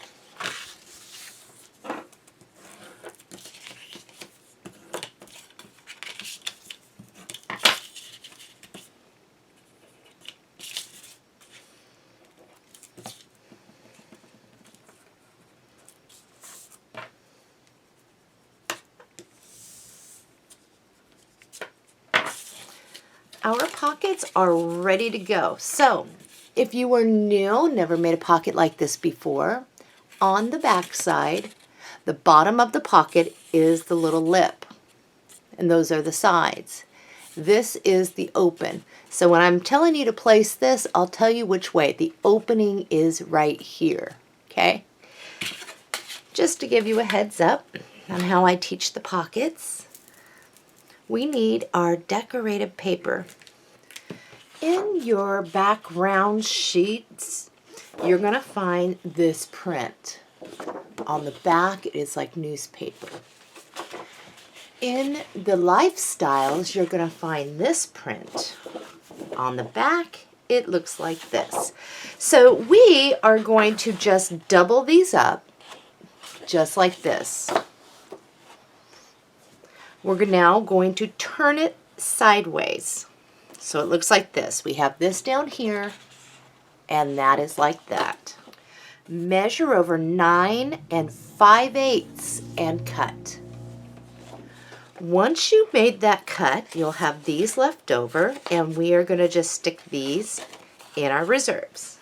Our pockets are ready to go. So if you are new, never made a pocket like this before, on the back side, the bottom of the pocket is the little lip, and those are the sides. This is the open. So when I'm telling you to place this, I'll tell you which way. The opening is right here, okay? Just to give you a heads up on how I teach the pockets, we need our decorative paper. In your background sheets, you're going to find this print. On the back, it is like newspaper. In the lifestyles, you're going to find this print. On the back, it looks like this. So we are going to just double these up, just like this. We're now going to turn it sideways. So it looks like this. We have this down here, and that is like that. Measure over 9 5/8 and cut. Once you've made that cut, you'll have these left over, and we are going to just stick these in our reserves.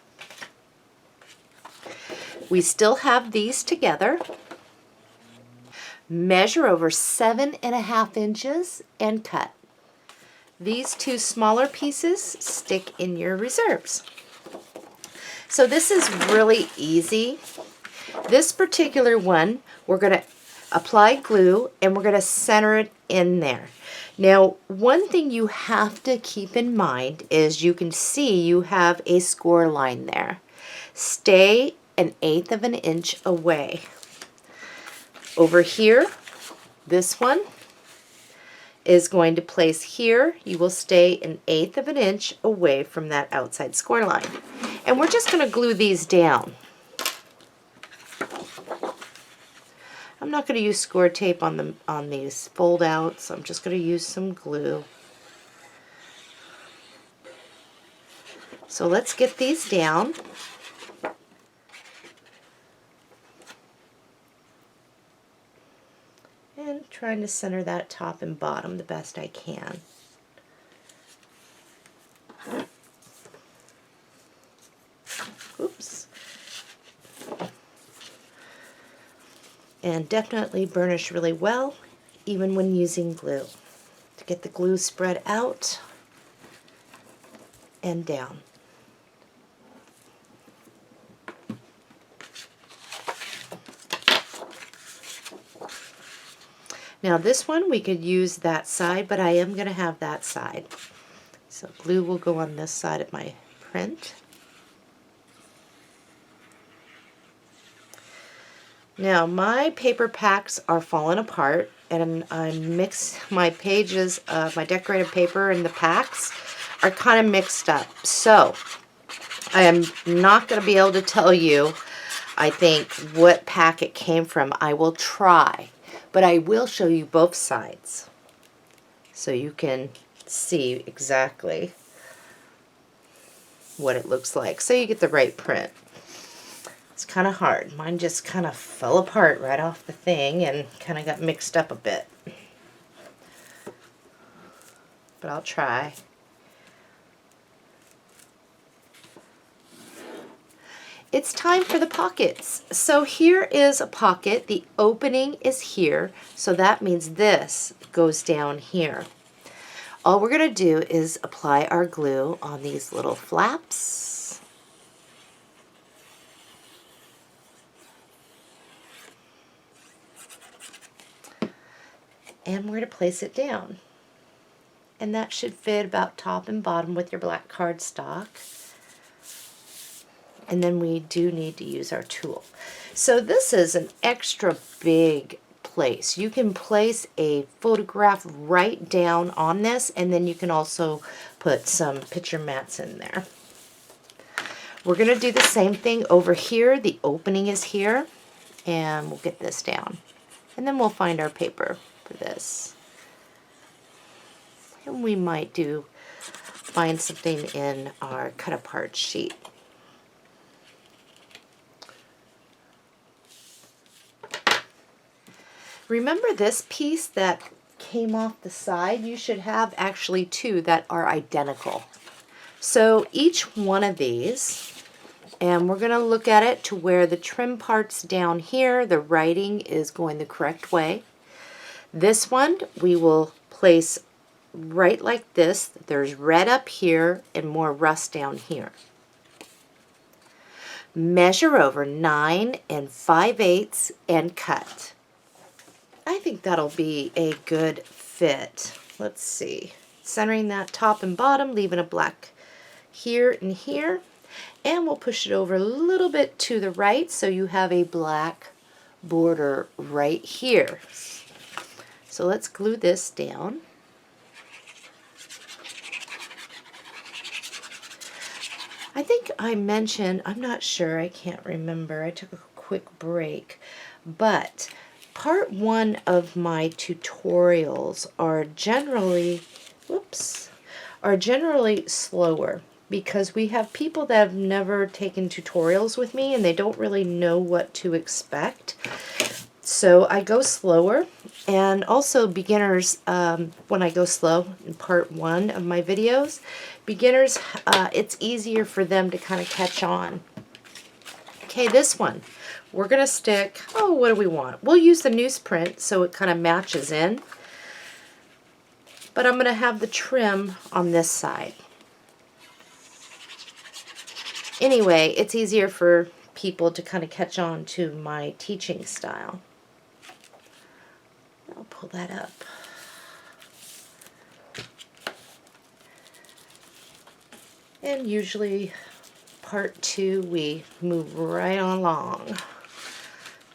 We still have these together. Measure over 7 1/2 inches and cut. These two smaller pieces stick in your reserves. So this is really easy. This particular one, we're going to apply glue and we're going to center it in there. Now, one thing you have to keep in mind is you can see you have a score line there. Stay 1/8 of an inch away. Over here, this one is going to place here. You will stay 1/8 of an inch away from that outside score line. And we're just going to glue these down. I'm not going to use score tape on these fold outs. I'm just going to use some glue. So let's get these down. And trying to center that top and bottom the best I can. Oops. And definitely burnish really well, even when using glue, to get the glue spread out and down. Now this one we could use that side, but I am going to have that side. So glue will go on this side of my print. Now my paper packs are falling apart, and I mixed my pages of my decorative paper and the packs are kind of mixed up. So I am not going to be able to tell you, I think, what pack it came from. I will try, but I will show you both sides so you can see exactly what it looks like, so you get the right print. It's kind of hard. Mine just kind of fell apart right off the thing and kind of got mixed up a bit. But I'll try. It's time for the pockets. So here is a pocket. The opening is here, so that means this goes down here. All we're going to do is apply our glue on these little flaps. And we're going to place it down. And that should fit about top and bottom with your black cardstock. And then we do need to use our tool. So this is an extra big place. You can place a photograph right down on this, and then you can also put some picture mats in there. We're going to do the same thing over here. The opening is here, and we'll get this down. And then we'll find our paper for this. And we might find something in our cut apart sheet. Remember this piece that came off the side? You should have actually two that are identical. So each one of these, and we're going to look at it to where the trim part's down here, the writing is going the correct way. This one we will place right like this. There's red up here and more rust down here. Measure over 9 5/8 and cut. I think that'll be a good fit. Let's see. Centering that top and bottom, leaving a black here and here. And we'll push it over a little bit to the right so you have a black border right here. So let's glue this down. I think I mentioned, I'm not sure, I can't remember. I took a quick break. But part one of my tutorials are generally, slower. because we have people that have never taken tutorials with me and they don't really know what to expect. So I go slower, and also beginners, when I go slow in part 1 of my videos, beginners, it's easier for them to kind of catch on. Okay, this one, we're going to stick, oh, what do we want? We'll use the newsprint so it kind of matches in, but I'm going to have the trim on this side. Anyway, it's easier for people to kind of catch on to my teaching style. I'll pull that up. And usually part 2 we move right along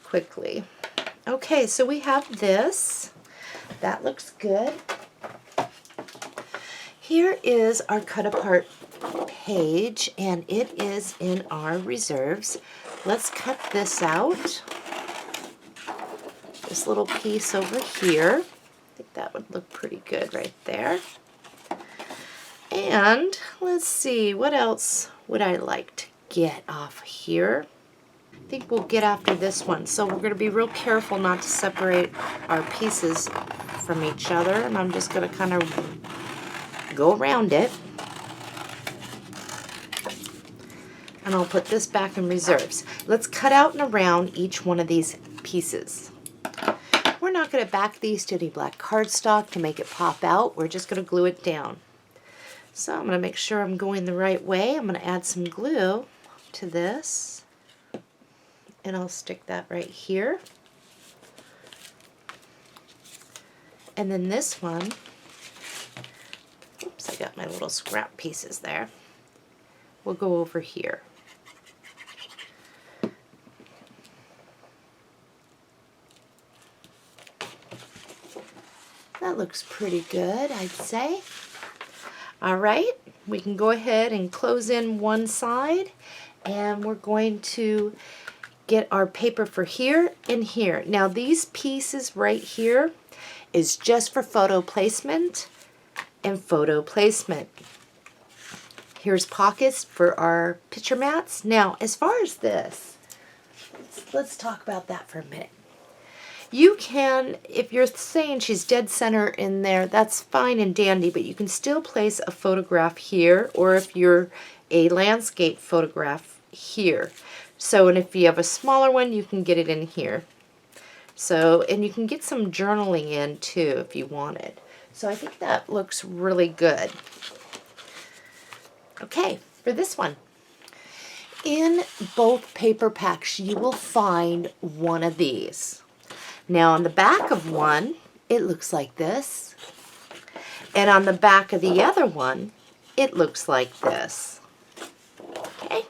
quickly. Okay, so we have this. That looks good. Here is our cut apart page, and it is in our reserves. Let's cut this out. This little piece over here. I think that would look pretty good right there. And let's see, what else would I like to get off here? I think we'll get after this one. So we're going to be real careful not to separate our pieces from each other, and I'm just going to kind of go around it. And I'll put this back in reserves. Let's cut out and around each one of these pieces. We're not going to back these to any black cardstock to make it pop out. We're just going to glue it down. So I'm going to make sure I'm going the right way. I'm going to add some glue to this. And I'll stick that right here. And then this one, oops, I got my little scrap pieces there. We'll go over here. That looks pretty good, I'd say. All right, we can go ahead and close in one side, and we're going to get our paper for here and here. Now these pieces right here is just for photo placement and photo placement. Here's pockets for our picture mats. Now, as far as this, let's talk about that for a minute. You can, if you're saying she's dead center in there, that's fine and dandy, but you can still place a photograph here, or if you're a landscape photograph here. So, and if you have a smaller one, you can get it in here. So, and you can get some journaling in too if you wanted. So I think that looks really good. Okay, for this one. In both paper packs, you will find one of these. Now on the back of one, it looks like this. And on the back of the other one, it looks like this. Okay.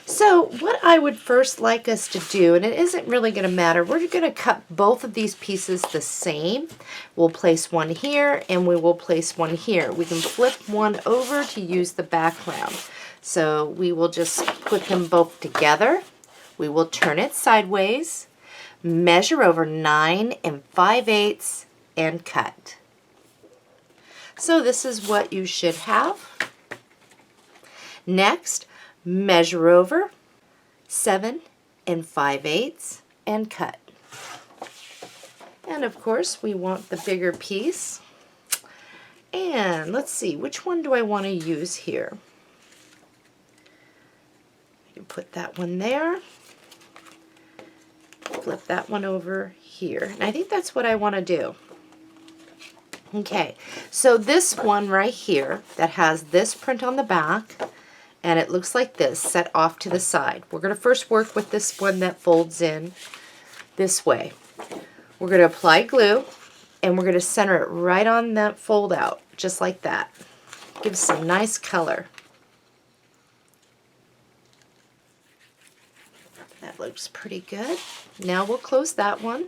So what I would first like us to do, and it isn't really going to matter, we're going to cut both of these pieces the same. We'll place one here and we will place one here. We can flip one over to use the background. So we will just put them both together. We will turn it sideways, measure over 9 5/8 and cut. So this is what you should have. Next, measure over 7 5/8 and cut. And of course we want the bigger piece. And let's see, which one do I want to use here? I can put that one there. Flip that one over here. And I think that's what I want to do. Okay, so this one right here that has this print on the back, and it looks like this, set off to the side. We're going to first work with this one that folds in this way. We're going to apply glue, and we're going to center it right on that fold out, just like that. Gives some nice color. That looks pretty good. Now we'll close that one.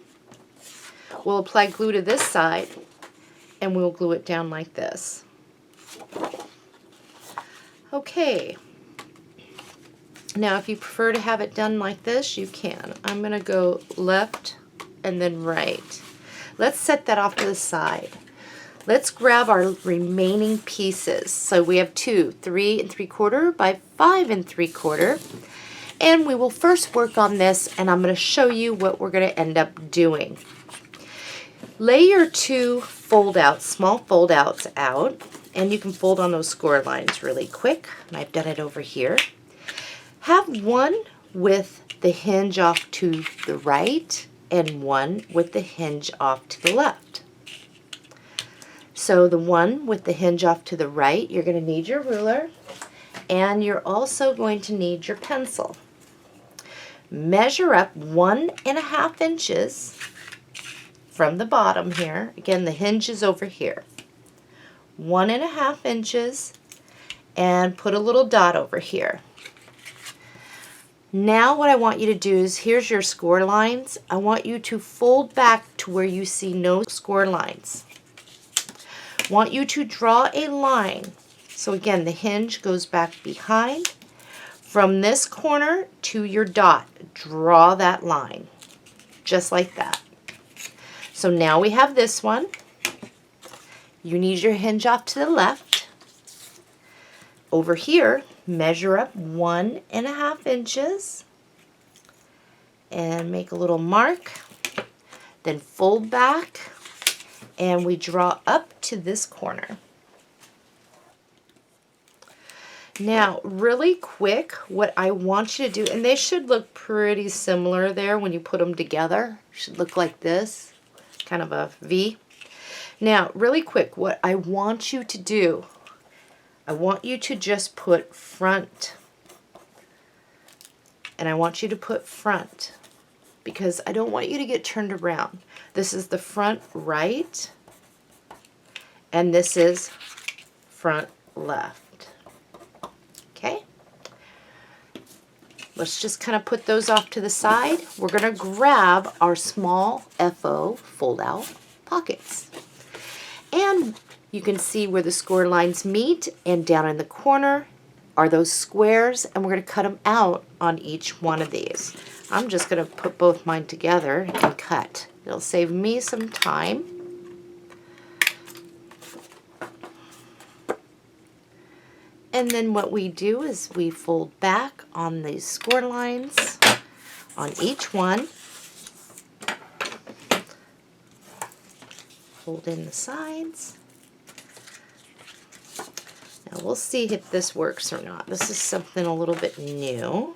We'll apply glue to this side, and we'll glue it down like this. Okay. Now if you prefer to have it done like this, you can. I'm going to go left and then right. Let's set that off to the side. Let's grab our remaining pieces. So we have 2 3 3/4 by 5 3/4. And we will first work on this, and I'm going to show you what we're going to end up doing. Lay your 2 fold-outs, small fold-outs out, and you can fold on those score lines really quick, and I've done it over here. Have one with the hinge off to the right and one with the hinge off to the left. So the one with the hinge off to the right, you're going to need your ruler, and you're also going to need your pencil. Measure up 1.5 inches from the bottom here. Again, the hinge is over here. 1.5 inches, and put a little dot over here. Now what I want you to do is, here's your score lines. I want you to fold back to where you see no score lines. I want you to draw a line. So again, the hinge goes back behind. From this corner to your dot, draw that line, just like that. So now we have this one. You need your hinge off to the left. Over here, measure up 1.5 inches and make a little mark. Then fold back, and we draw up to this corner. Now, really quick, what I want you to do, and they should look pretty similar there when you put them together. Should look like this, kind of a V. Now, really quick, what I want you to do, I want you to just put front. And I want you to put front because I don't want you to get turned around. This is the front right, and this is front left. Okay, let's just kind of put those off to the side. We're going to grab our small FO fold-out pockets. And you can see where the score lines meet, and down in the corner are those squares, and we're going to cut them out on each one of these. I'm just going to put both mine together and cut. It'll save me some time. And then what we do is we fold back on these score lines on each one. Fold in the sides. Now we'll see if this works or not. This is something a little bit new.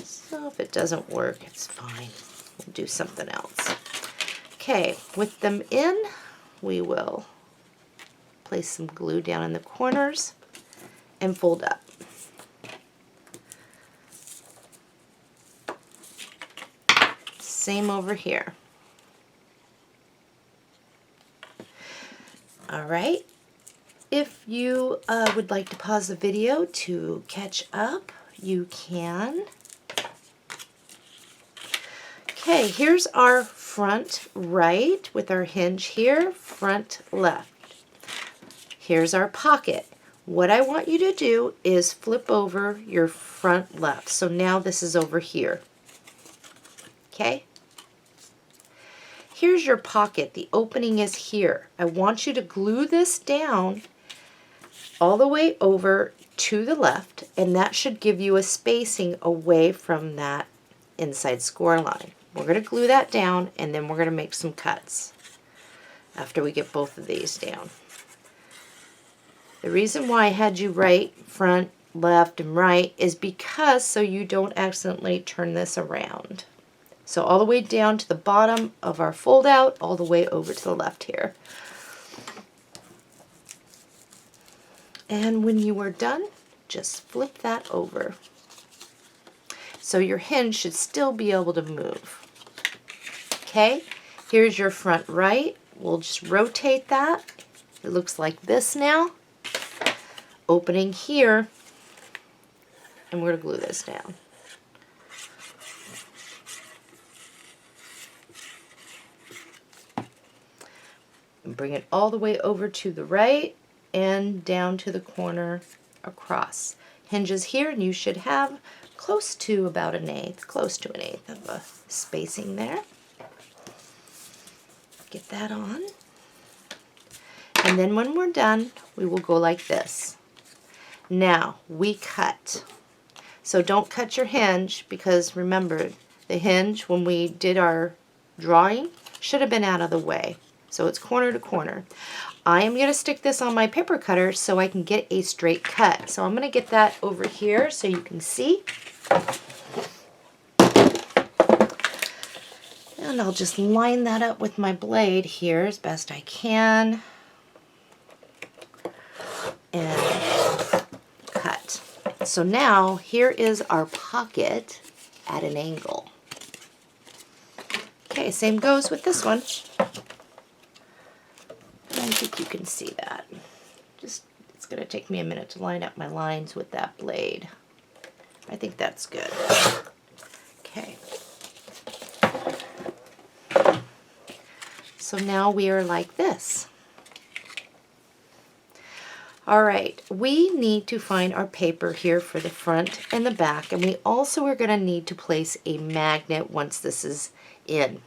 So if it doesn't work, it's fine. We'll do something else. Okay, with them in, we will place some glue down in the corners and fold up. Same over here. All right. If you would like to pause the video to catch up, you can. Okay, here's our front right with our hinge here, front left. Here's our pocket. What I want you to do is flip over your front left. So now this is over here. Okay? Here's your pocket. The opening is here. I want you to glue this down all the way over to the left, and that should give you a spacing away from that inside score line. We're going to glue that down, and then we're going to make some cuts after we get both of these down. The reason why I had you write front, left, and right is because so you don't accidentally turn this around. So all the way down to the bottom of our fold out, all the way over to the left here. And when you are done, just flip that over. So your hinge should still be able to move. Okay, here's your front right. We'll just rotate that. It looks like this now. Opening here, and we're going to glue this down. And bring it all the way over to the right and down to the corner across. Hinges here, and you should have close to about an eighth, close to an eighth of a spacing there. Get that on. And then when we're done, we will go like this. Now we cut. So don't cut your hinge, because remember, the hinge when we did our drawing should have been out of the way. So it's corner to corner. I am going to stick this on my paper cutter so I can get a straight cut. So I'm going to get that over here so you can see. And I'll just line that up with my blade here as best I can. And cut. So now here is our pocket at an angle. Okay, same goes with this one. I think you can see that. Just, it's going to take me a minute to line up my lines with that blade. I think that's good. Okay. So now we are like this. All right, we need to find our paper here for the front and the back, and we also are going to need to place a magnet once this is in.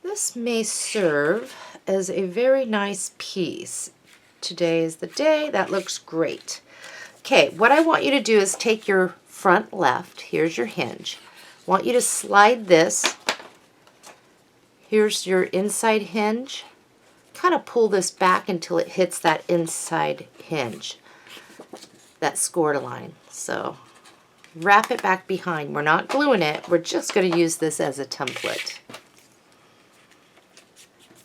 This may serve as a very nice piece. Today is the day. That looks great. Okay, what I want you to do is take your front left. Here's your hinge. I want you to slide this. Here's your inside hinge. Kind of pull this back until it hits that inside hinge, that score line. So wrap it back behind. We're not gluing it. We're just going to use this as a template.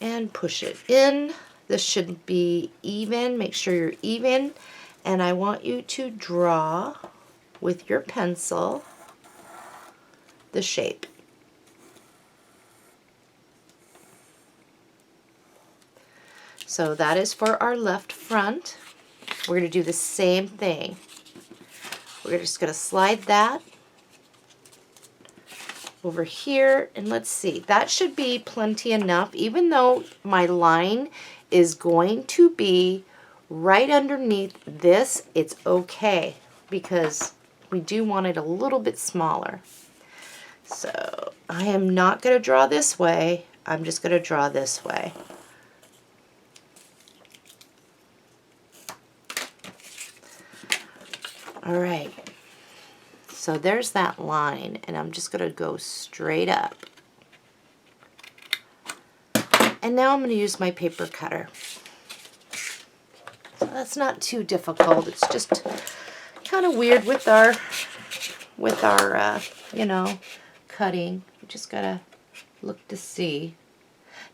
And push it in. This should be even. Make sure you're even. And I want you to draw with your pencil the shape. So that is for our left front. We're going to do the same thing. We're just going to slide that over here, and let's see, that should be plenty enough, even though my line is going to be right underneath this. It's okay, because we do want it a little bit smaller. So I am not going to draw this way. I'm just going to draw this way. All right. So there's that line, and I'm just going to go straight up. And now I'm going to use my paper cutter. So that's not too difficult. It's just kind of weird with our you know, cutting. You just got to look to see.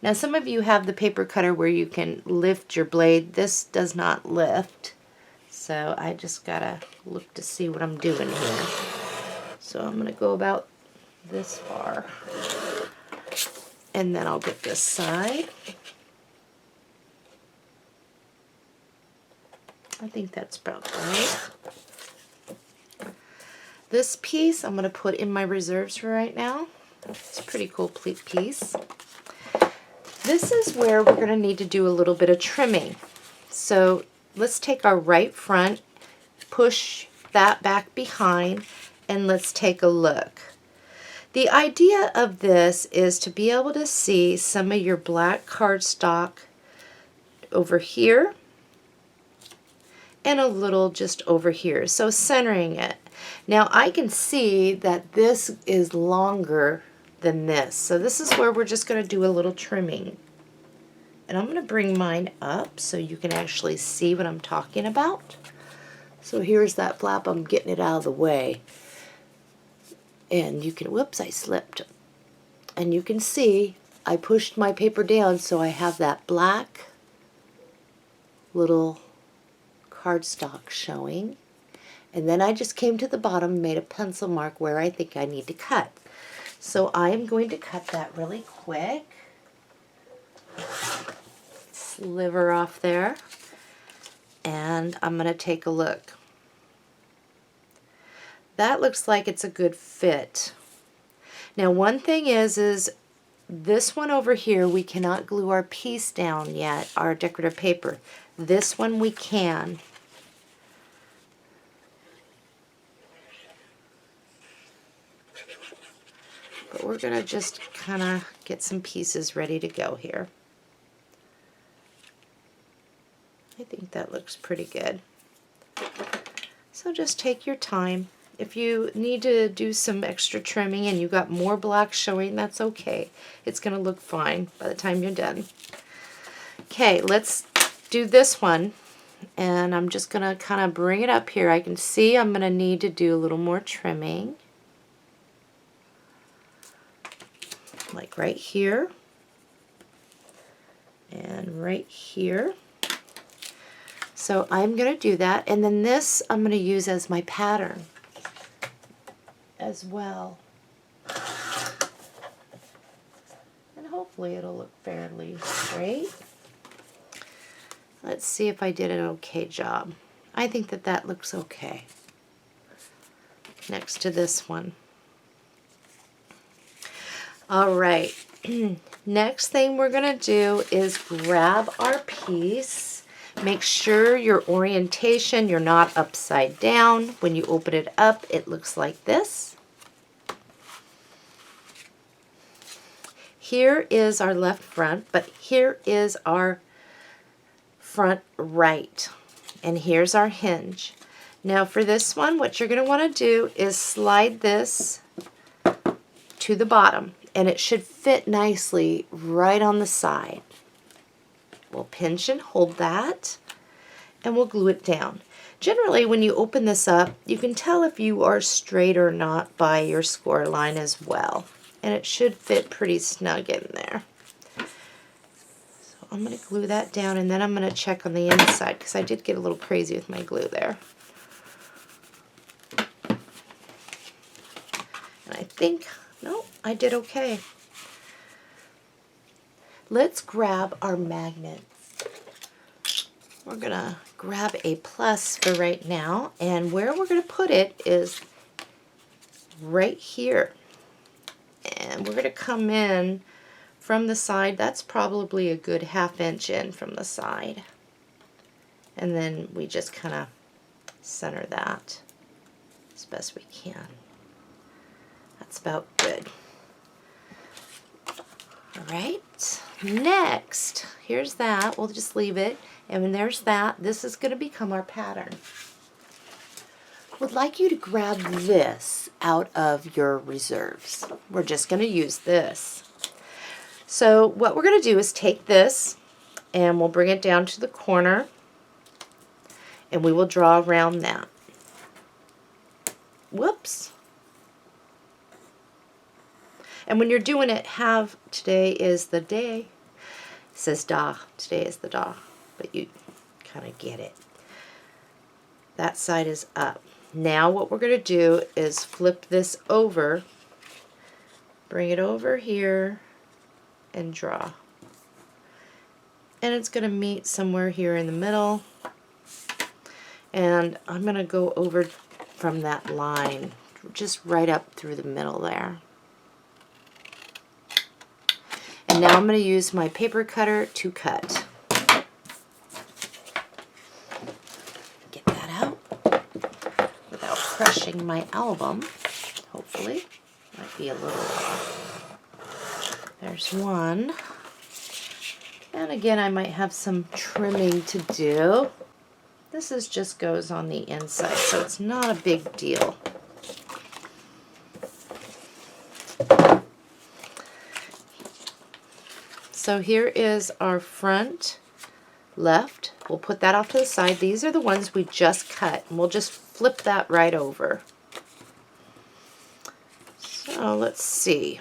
Now some of you have the paper cutter where you can lift your blade. This does not lift. So I just got to look to see what I'm doing here. So I'm going to go about this far, and then I'll get this side. I think that's about right. This piece I'm going to put in my reserves for right now. It's a pretty cool piece. This is where we're going to need to do a little bit of trimming. So let's take our right front, push that back behind, and let's take a look. The idea of this is to be able to see some of your black cardstock over here and a little just over here. So centering it. Now I can see that this is longer than this. So this is where we're just going to do a little trimming. And I'm going to bring mine up so you can actually see what I'm talking about. So here's that flap. I'm getting it out of the way. And you can, whoops, I slipped. And you can see I pushed my paper down so I have that black little cardstock showing. And then I just came to the bottom, made a pencil mark where I think I need to cut. So I am going to cut that really quick. Sliver off there. And I'm going to take a look. That looks like it's a good fit. Now one thing is this one over here, we cannot glue our piece down yet, our decorative paper. This one we can. But we're going to just kind of get some pieces ready to go here. I think that looks pretty good. So just take your time. If you need to do some extra trimming and you got more black showing, that's okay. It's going to look fine by the time you're done. Okay, let's do this one. And I'm just going to kind of bring it up here. I can see I'm going to need to do a little more trimming. Like right here. And right here. So I'm going to do that. And then this I'm going to use as my pattern as well. And hopefully it'll look fairly straight. Let's see if I did an okay job. I think that that looks okay. Next to this one. All right. Next thing we're going to do is grab our piece. Make sure your orientation, you're not upside down. When you open it up, it looks like this. Here is our left front, but here is our front right. And here's our hinge. Now for this one, what you're going to want to do is slide this to the bottom, and it should fit nicely right on the side. We'll pinch and hold that, and we'll glue it down. Generally, when you open this up, you can tell if you are straight or not by your score line as well. And it should fit pretty snug in there. So I'm going to glue that down, and then I'm going to check on the inside because I did get a little crazy with my glue there. And I think, no, I did okay. Let's grab our magnet. We're going to grab a plus for right now, and where we're going to put it is right here. And we're going to come in from the side. That's probably a good ½ inch in from the side. And then we just kind of center that as best we can. That's about good. All right, next, here's that. We'll just leave it. And when there's that, this is going to become our pattern. Would like you to grab this out of your reserves. We're just going to use this. So what we're going to do is take this and we'll bring it down to the corner and we will draw around that. Whoops. And when you're doing it, have today is the day. It says da, today is the da, but you kind of get it. That side is up. Now what we're going to do is flip this over, bring it over here, and draw. And it's going to meet somewhere here in the middle. And I'm going to go over from that line, just right up through the middle there. And now I'm going to use my paper cutter to cut. Get that out without crushing my album, hopefully. Might be a little... There's one. And again, I might have some trimming to do. This is just goes on the inside, so it's not a big deal. So here is our front left. We'll put that off to the side. These are the ones we just cut, and we'll just flip that right over. So let's see.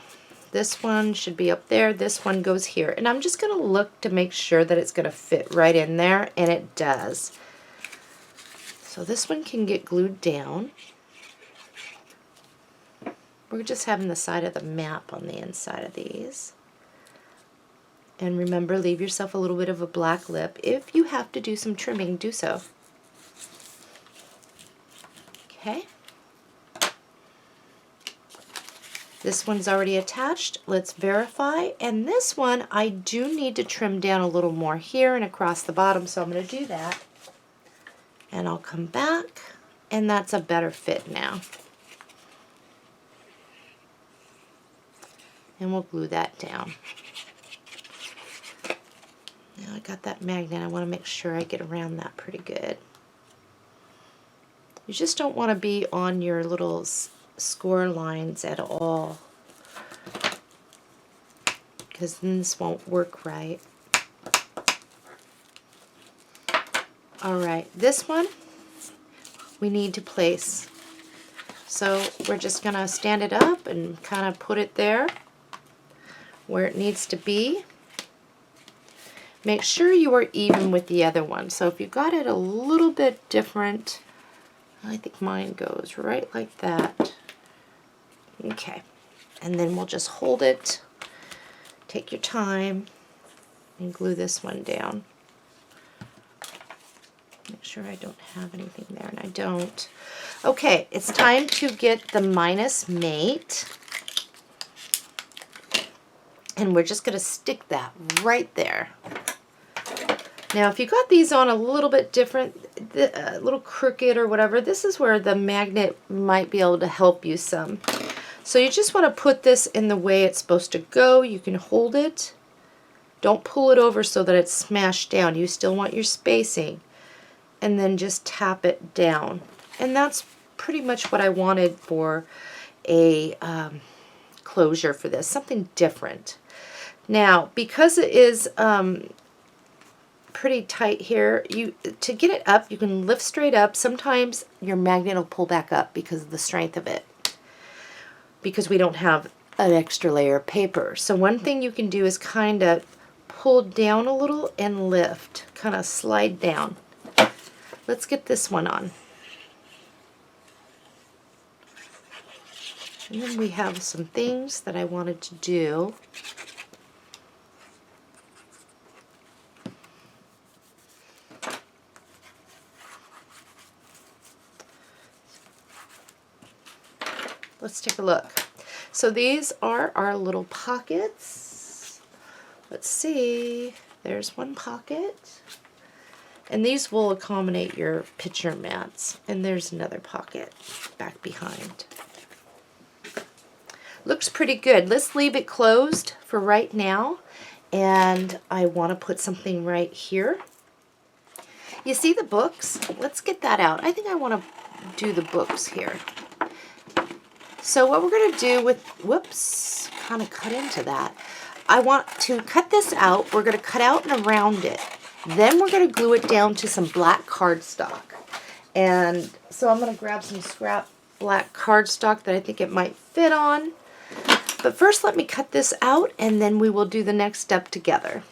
This one should be up there. This one goes here. And I'm just going to look to make sure that it's going to fit right in there, and it does. So this one can get glued down. We're just having the side of the map on the inside of these. And remember, leave yourself a little bit of a black lip. If you have to do some trimming, do so. Okay. This one's already attached. Let's verify. And this one, I do need to trim down a little more here and across the bottom, so I'm going to do that. And I'll come back, and that's a better fit now. And we'll glue that down. Now I got that magnet. I want to make sure I get around that pretty good. You just don't want to be on your little score lines at all, because then this won't work right. Alright, this one we need to place. So we're just going to stand it up and kind of put it there where it needs to be. Make sure you are even with the other one. So if you got it a little bit different, I think mine goes right like that. Okay, and then we'll just hold it, take your time, and glue this one down. Make sure I don't have anything there, and I don't. Okay, it's time to get the minus mate. And we're just going to stick that right there. Now, if you got these on a little bit different, a little crooked or whatever, this is where the magnet might be able to help you some. So you just want to put this in the way it's supposed to go. You can hold it. Don't pull it over so that it's smashed down. You still want your spacing. And then just tap it down. And that's pretty much what I wanted for a closure for this, something different. Now, because it is pretty tight here, to get it up, you can lift straight up. Sometimes your magnet will pull back up because of the strength of it, because we don't have an extra layer of paper. So one thing you can do is kind of pull down a little and lift, kind of slide down. Let's get this one on. And then we have some things that I wanted to do. Let's take a look. So these are our little pockets. Let's see. There's one pocket. And these will accommodate your picture mats. And there's another pocket back behind. Looks pretty good. Let's leave it closed for right now. And I want to put something right here. You see the books? Let's get that out. I think I want to do the books here. So what we're going to do with, whoops, kind of cut into that. I want to cut this out. We're going to cut out and around it. Then we're going to glue it down to some black cardstock. And so I'm going to grab some scrap black cardstock that I think it might fit on. But first let me cut this out and then we will do the next step together.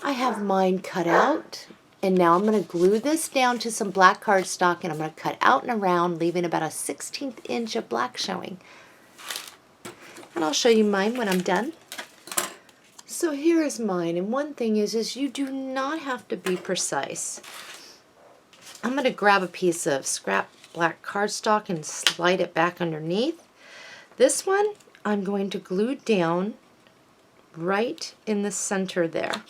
I have mine cut out. And now I'm going to glue this down to some black cardstock and I'm going to cut out and around, leaving about a 1/16 inch of black showing. And I'll show you mine when I'm done. So here is mine, and one thing is you do not have to be precise. I'm going to grab a piece of scrap black cardstock and slide it back underneath. This one I'm going to glue down right in the center there.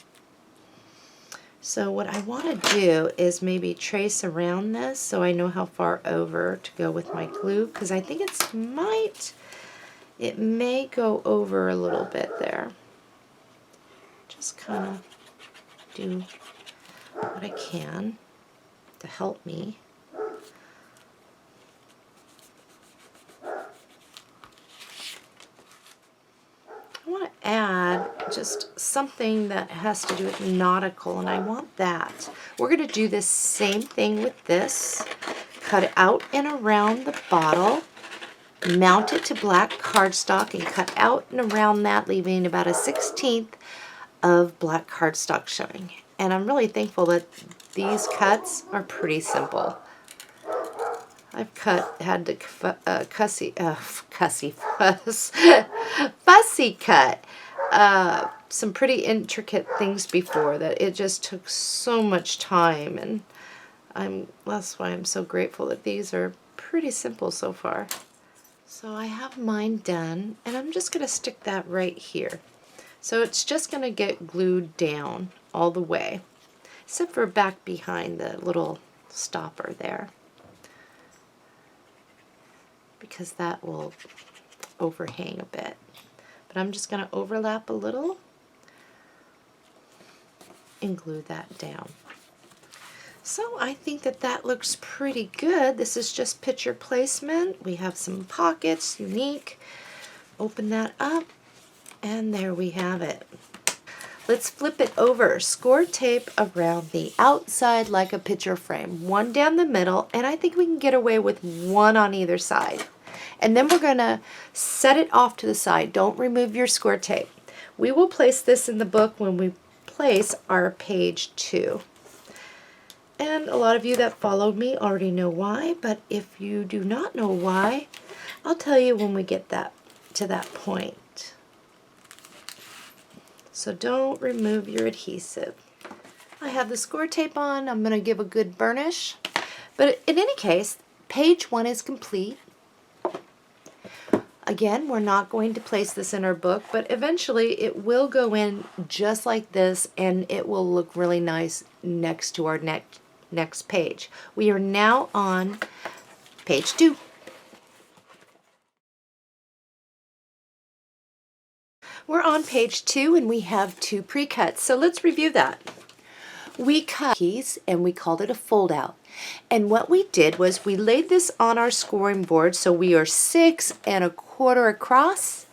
So what I want to do is maybe trace around this so I know how far over to go with my glue, because I think it may go over a little bit there. Just kind of do what I can to help me. I want to add just something that has to do with nautical, and I want that. We're going to do this same thing with this. Cut it out and around the bottle, mount it to black cardstock, and cut out and around that, leaving about a 1/16 of black cardstock showing. And I'm really thankful that these cuts are pretty simple. I've had to fussy cut some pretty intricate things before that it just took so much time, and that's why I'm so grateful that these are pretty simple so far. So I have mine done, and I'm just going to stick that right here. So it's just going to get glued down all the way, except for back behind the little stopper there, because that will overhang a bit. But I'm just going to overlap a little. and glue that down. So I think that that looks pretty good. This is just picture placement. We have some pockets, unique. Open that up, and there we have it. Let's flip it over. Score tape around the outside like a picture frame. One down the middle, and I think we can get away with one on either side. And then we're going to set it off to the side. Don't remove your score tape. We will place this in the book when we place our page 2. And a lot of you that followed me already know why, but if you do not know why, I'll tell you when we get to that point. So don't remove your adhesive. I have the score tape on. I'm going to give a good burnish. But in any case, page 1 is complete. Again, we're not going to place this in our book, but eventually it will go in just like this, and it will look really nice next to our next page. We are now on page 2. We're on page 2 and we have 2 pre-cuts. So let's review that. We cut keys and we called it a fold out. And what we did was we laid this on our scoring board, so we are 6 1/4 across,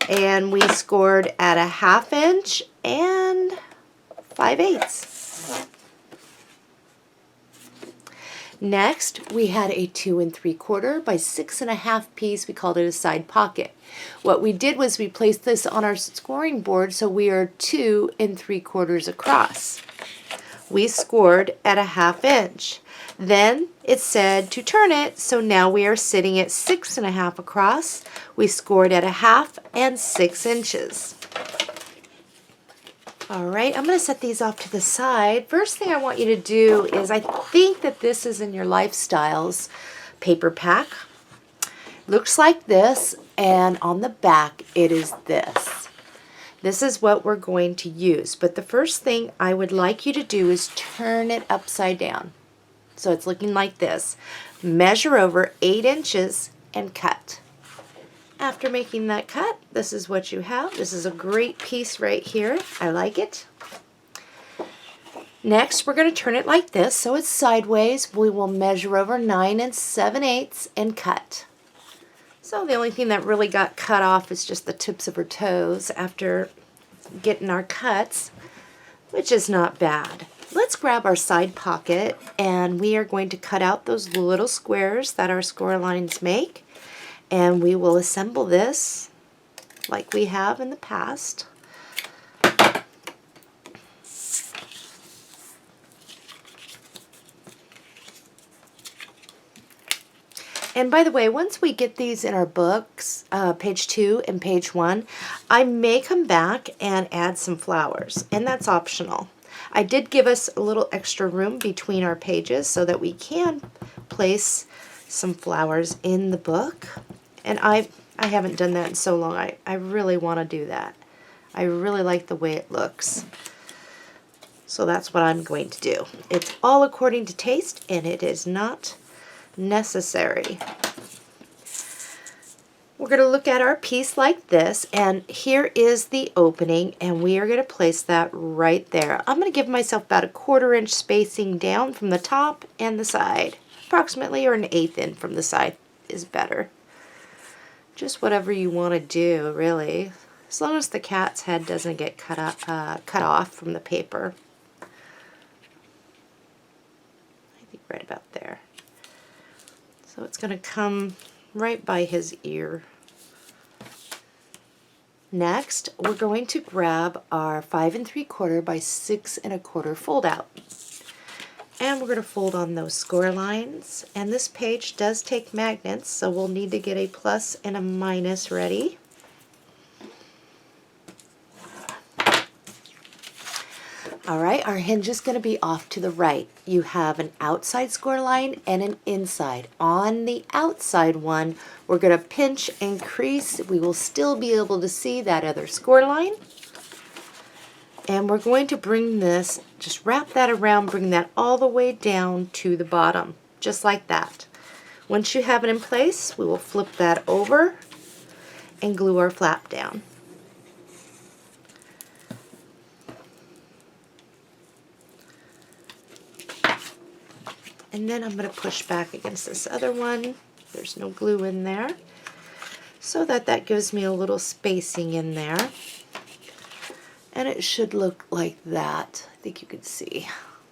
and we scored at a 1/2 inch and 5/8. Next, we had a 2 3/4 by 6 1/2 piece. We called it a side pocket. What we did was we placed this on our scoring board, so we are 2 3/4 across. We scored at a 1/2 inch. Then it said to turn it, so now we are sitting at 6 1/2 across. We scored at a 1/2 and 6 inches. All right, I'm going to set these off to the side. First thing I want you to do is, I think that this is in your Lifestyles paper pack. Looks like this, and on the back it is this. This is what we're going to use, but the first thing I would like you to do is turn it upside down. So it's looking like this. Measure over 8 inches and cut. After making that cut, this is what you have. This is a great piece right here. I like it. Next, we're going to turn it like this, so it's sideways. We will measure over 9 7/8 and cut. So the only thing that really got cut off is just the tips of her toes after getting our cuts, which is not bad. Let's grab our side pocket, and we are going to cut out those little squares that our score lines make. And we will assemble this like we have in the past. And by the way, once we get these in our books, page 2 and page 1, I may come back and add some flowers, and that's optional. I did give us a little extra room between our pages so that we can place some flowers in the book. And I haven't done that in so long. I really want to do that. I really like the way it looks. So that's what I'm going to do. It's all according to taste, and it is not necessary. We're going to look at our piece like this, and here is the opening, and we are going to place that right there. I'm going to give myself about a 1/4 inch spacing down from the top and the side, approximately, or an 1/8 in from the side is better. Just whatever you want to do, really, as long as the cat's head doesn't get cut off from the paper. I think right about there. So it's going to come right by his ear. Next, we're going to grab our 5 3/4 by 6 1/4 fold out. And we're going to fold on those score lines. And this page does take magnets, so we'll need to get a plus and a minus ready. Alright, our hinge is going to be off to the right. You have an outside score line and an inside. On the outside one, we're going to pinch and crease. We will still be able to see that other score line. And we're going to bring this, just wrap that around, bring that all the way down to the bottom, just like that. Once you have it in place, we will flip that over and glue our flap down. And then I'm going to push back against this other one. There's no glue in there. So that gives me a little spacing in there. And it should look like that. I think you can see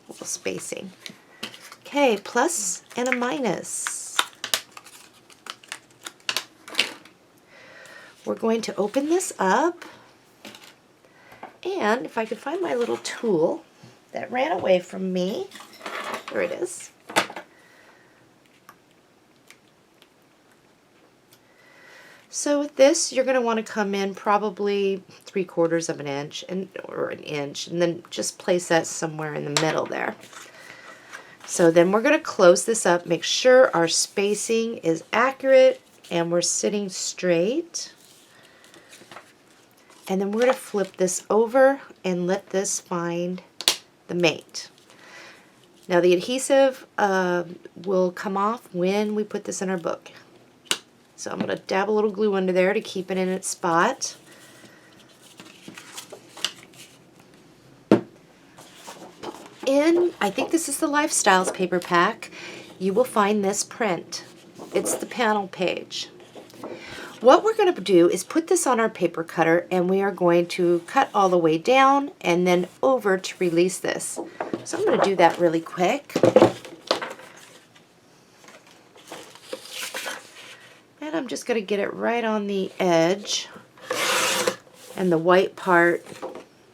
a little spacing. Okay, plus and a minus. We're going to open this up. And if I could find my little tool that ran away from me, there it is. So with this, you're going to want to come in probably 3/4 of an inch or an inch, and then just place that somewhere in the middle there. So then we're going to close this up, make sure our spacing is accurate and we're sitting straight. And then we're going to flip this over and let this find the mate. Now the adhesive will come off when we put this in our book. So I'm going to dab a little glue under there to keep it in its spot. I think this is the Lifestyles paper pack, you will find this print. It's the panel page. What we're going to do is put this on our paper cutter, and we are going to cut all the way down and then over to release this. So I'm going to do that really quick. And I'm just going to get it right on the edge, and the white part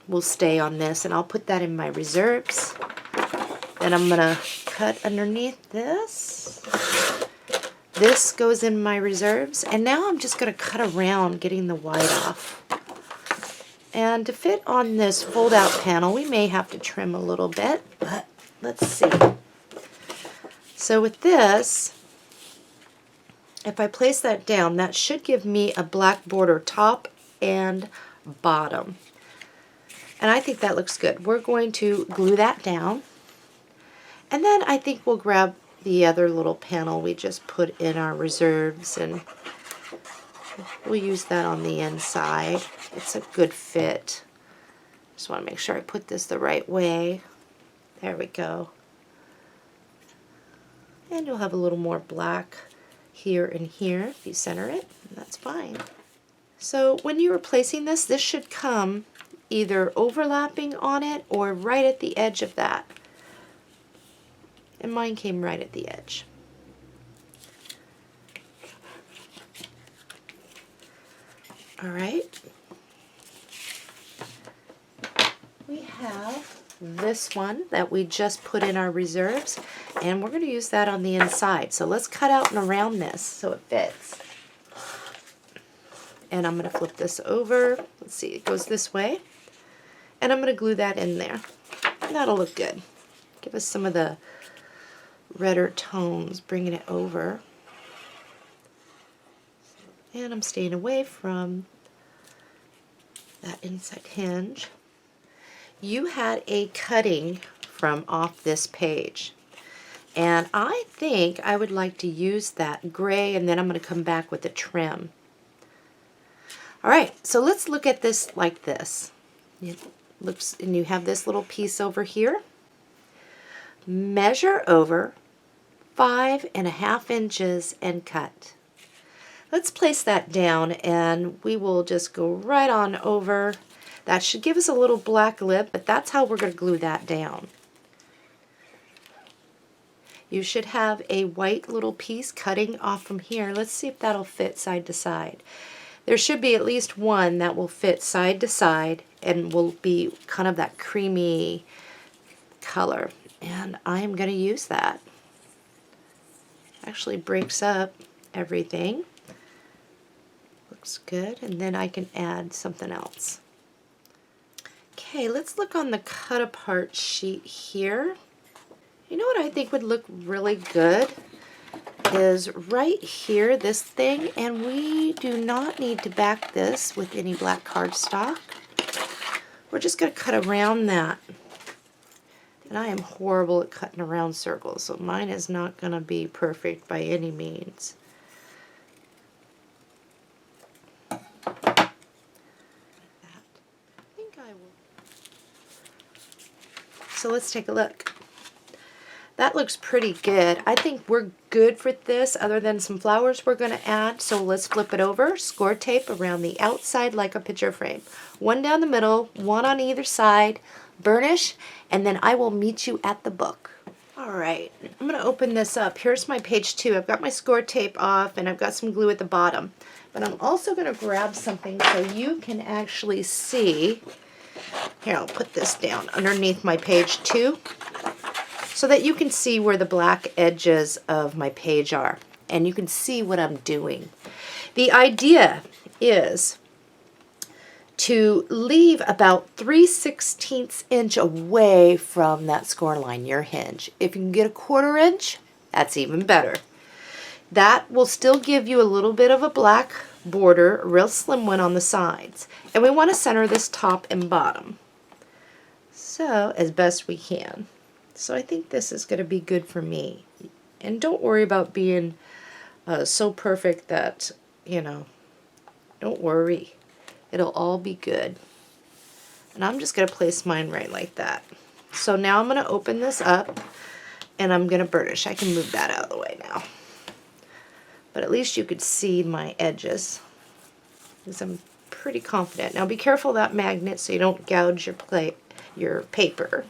will stay on this, and I'll put that in my reserves. Then I'm going to cut underneath this. This goes in my reserves, and now I'm just going to cut around getting the white off. And to fit on this fold out panel, we may have to trim a little bit, but let's see. So with this, if I place that down, that should give me a black border top and bottom. And I think that looks good. We're going to glue that down. And then I think we'll grab the other little panel we just put in our reserves, and we'll use that on the inside. It's a good fit. Just want to make sure I put this the right way. There we go. And you'll have a little more black here and here if you center it, and that's fine. So when you are placing this, this should come either overlapping on it or right at the edge of that. And mine came right at the edge. All right. We have this one that we just put in our reserves, and we're going to use that on the inside. So let's cut out and around this so it fits. And I'm going to flip this over. Let's see, it goes this way. And I'm going to glue that in there. And that'll look good. Give us some of the redder tones, bringing it over. And I'm staying away from that inside hinge. You had a cutting from off this page, and I think I would like to use that gray, and then I'm going to come back with a trim. Alright, so let's look at this like this. It looks, and you have this little piece over here. Measure over 5.5 inches and cut. Let's place that down, and we will just go right on over. That should give us a little black lip, but that's how we're going to glue that down. You should have a white little piece cutting off from here. Let's see if that'll fit side to side. There should be at least one that will fit side to side and will be kind of that creamy color. And I'm going to use that. Actually breaks up everything. Looks good. And then I can add something else. Okay, let's look on the cut apart sheet here. You know what I think would look really good is right here, this thing, and we do not need to back this with any black cardstock. We're just going to cut around that. And I am horrible at cutting around circles, so mine is not going to be perfect by any means. So let's take a look. That looks pretty good. I think we're good for this other than some flowers we're going to add. So let's flip it over. Score tape around the outside like a picture frame. One down the middle, one on either side, burnish, and then I will meet you at the book. All right, I'm going to open this up. Here's my page 2. I've got my score tape off and I've got some glue at the bottom. But I'm also going to grab something so you can actually see. Here, I'll put this down underneath my page 2. So that you can see where the black edges of my page are and you can see what I'm doing. The idea is to leave about 3/16 inch away from that score line, your hinge. If you can get a 1/4 inch, that's even better. That will still give you a little bit of a black border, a real slim one on the sides. And we want to center this top and bottom. So, as best we can. So I think this is going to be good for me. And don't worry about being so perfect that, you know, don't worry. It'll all be good. And I'm just going to place mine right like that. So now I'm going to open this up and I'm going to burnish. I can move that out of the way now. But at least you could see my edges. Because I'm pretty confident. Now be careful of that magnet so you don't gouge your paper.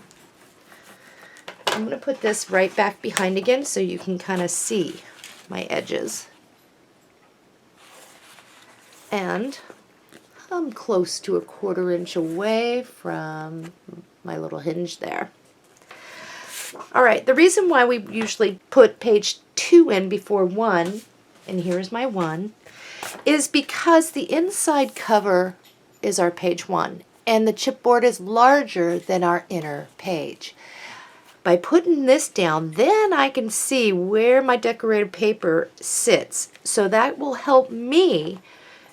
I'm going to put this right back behind again so you can kind of see my edges. And I'm close to a 1/4 inch away from my little hinge there. Alright, the reason why we usually put page 2 in before 1, and here's my 1, is because the inside cover is our page 1, and the chipboard is larger than our inner page. By putting this down, then I can see where my decorated paper sits. So that will help me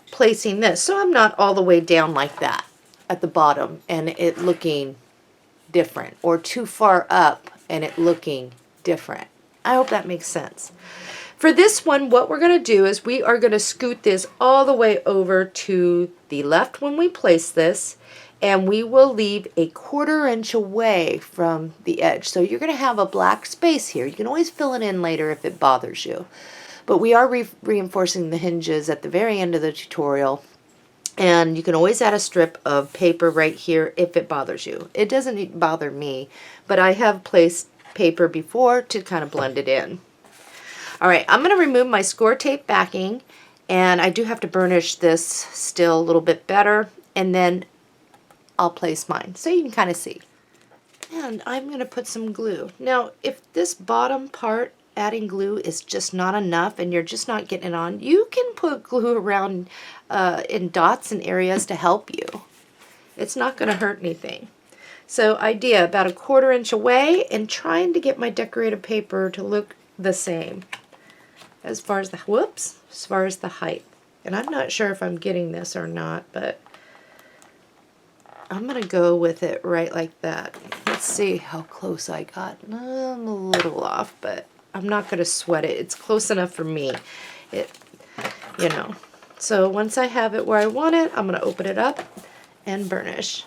placing this. So I'm not all the way down like that at the bottom and it looking different, or too far up and it looking different. I hope that makes sense. For this one, what we're going to do is we are going to scoot this all the way over to the left when we place this. And we will leave a 1/4 inch away from the edge. So you're going to have a black space here. You can always fill it in later if it bothers you. But we are reinforcing the hinges at the very end of the tutorial. And you can always add a strip of paper right here if it bothers you. It doesn't bother me, but I have placed paper before to kind of blend it in. All right, I'm going to remove my score tape backing. And I do have to burnish this still a little bit better. And then I'll place mine so you can kind of see. And I'm going to put some glue. Now, if this bottom part, adding glue, is just not enough and you're just not getting it on, you can put glue around in dots and areas to help you. It's not going to hurt anything. So idea, about a 1/4 inch away and trying to get my decorated paper to look the same as far as the height. And I'm not sure if I'm getting this or not, but I'm going to go with it right like that. Let's see how close I got. I'm a little off, but I'm not going to sweat it. It's close enough for me. You know. So once I have it where I want it, I'm going to open it up and burnish.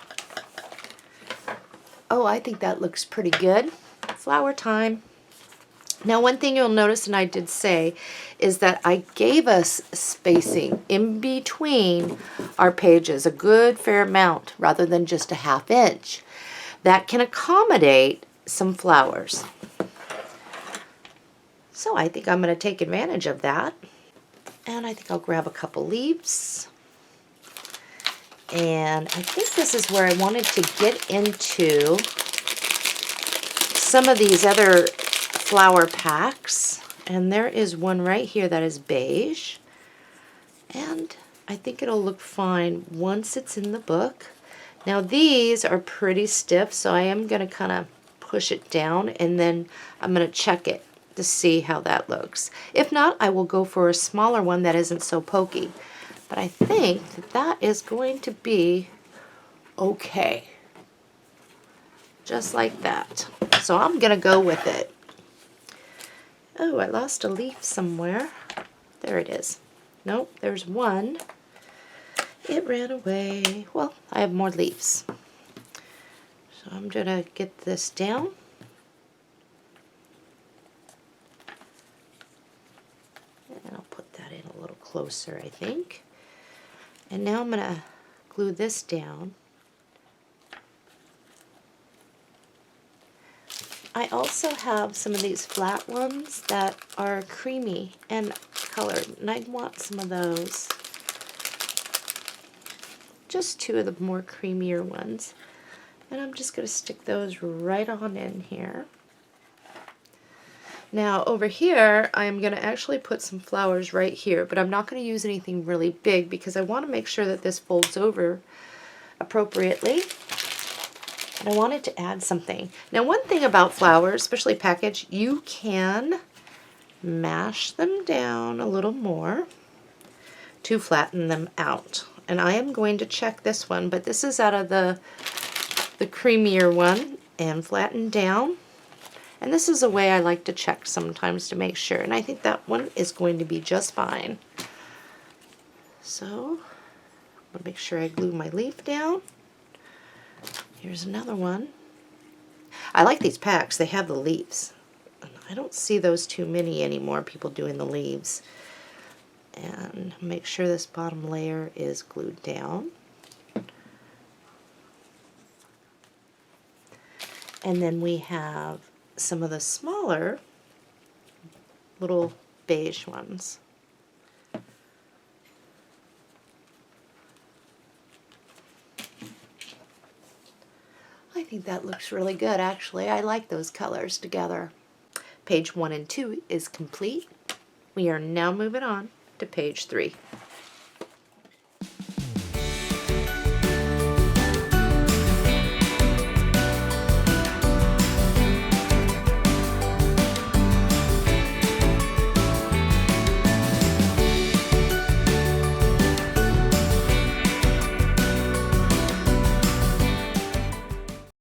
Oh, I think that looks pretty good. Flower time. Now, one thing you'll notice, and I did say, is that I gave us spacing in between our pages, a good fair amount, rather than just a 1/2 inch. That can accommodate some flowers. So I think I'm going to take advantage of that. And I think I'll grab a couple leaves. And I think this is where I wanted to get into some of these other flower packs, and there is one right here that is beige, and I think it'll look fine once it's in the book. Now these are pretty stiff, so I am going to kind of push it down and then I'm going to check it to see how that looks. If not, I will go for a smaller one that isn't so pokey, but I think that is going to be okay, just like that. So I'm going to go with it. Oh, I lost a leaf somewhere. There it is. Nope, there's one. It ran away. Well, I have more leaves. So I'm going to get this down. closer, I think. And now I'm going to glue this down. I also have some of these flat ones that are creamy and colored, and I want some of those. Just two of the more creamier ones. And I'm just going to stick those right on in here. Now over here, I'm going to actually put some flowers right here, but I'm not going to use anything really big because I want to make sure that this folds over appropriately. And I wanted to add something. Now one thing about flowers, especially packaged, you can mash them down a little more to flatten them out. And I am going to check this one, but this is out of the creamier one, and flatten down. And this is a way I like to check sometimes to make sure. And I think that one is going to be just fine. So I'll make sure I glue my leaf down. Here's another one. I like these packs. They have the leaves. I don't see those too many anymore, people doing the leaves. And make sure this bottom layer is glued down. And then we have some of the smaller little beige ones. I think that looks really good, actually. I like those colors together. Page 1 and 2 is complete. We are now moving on to page 3.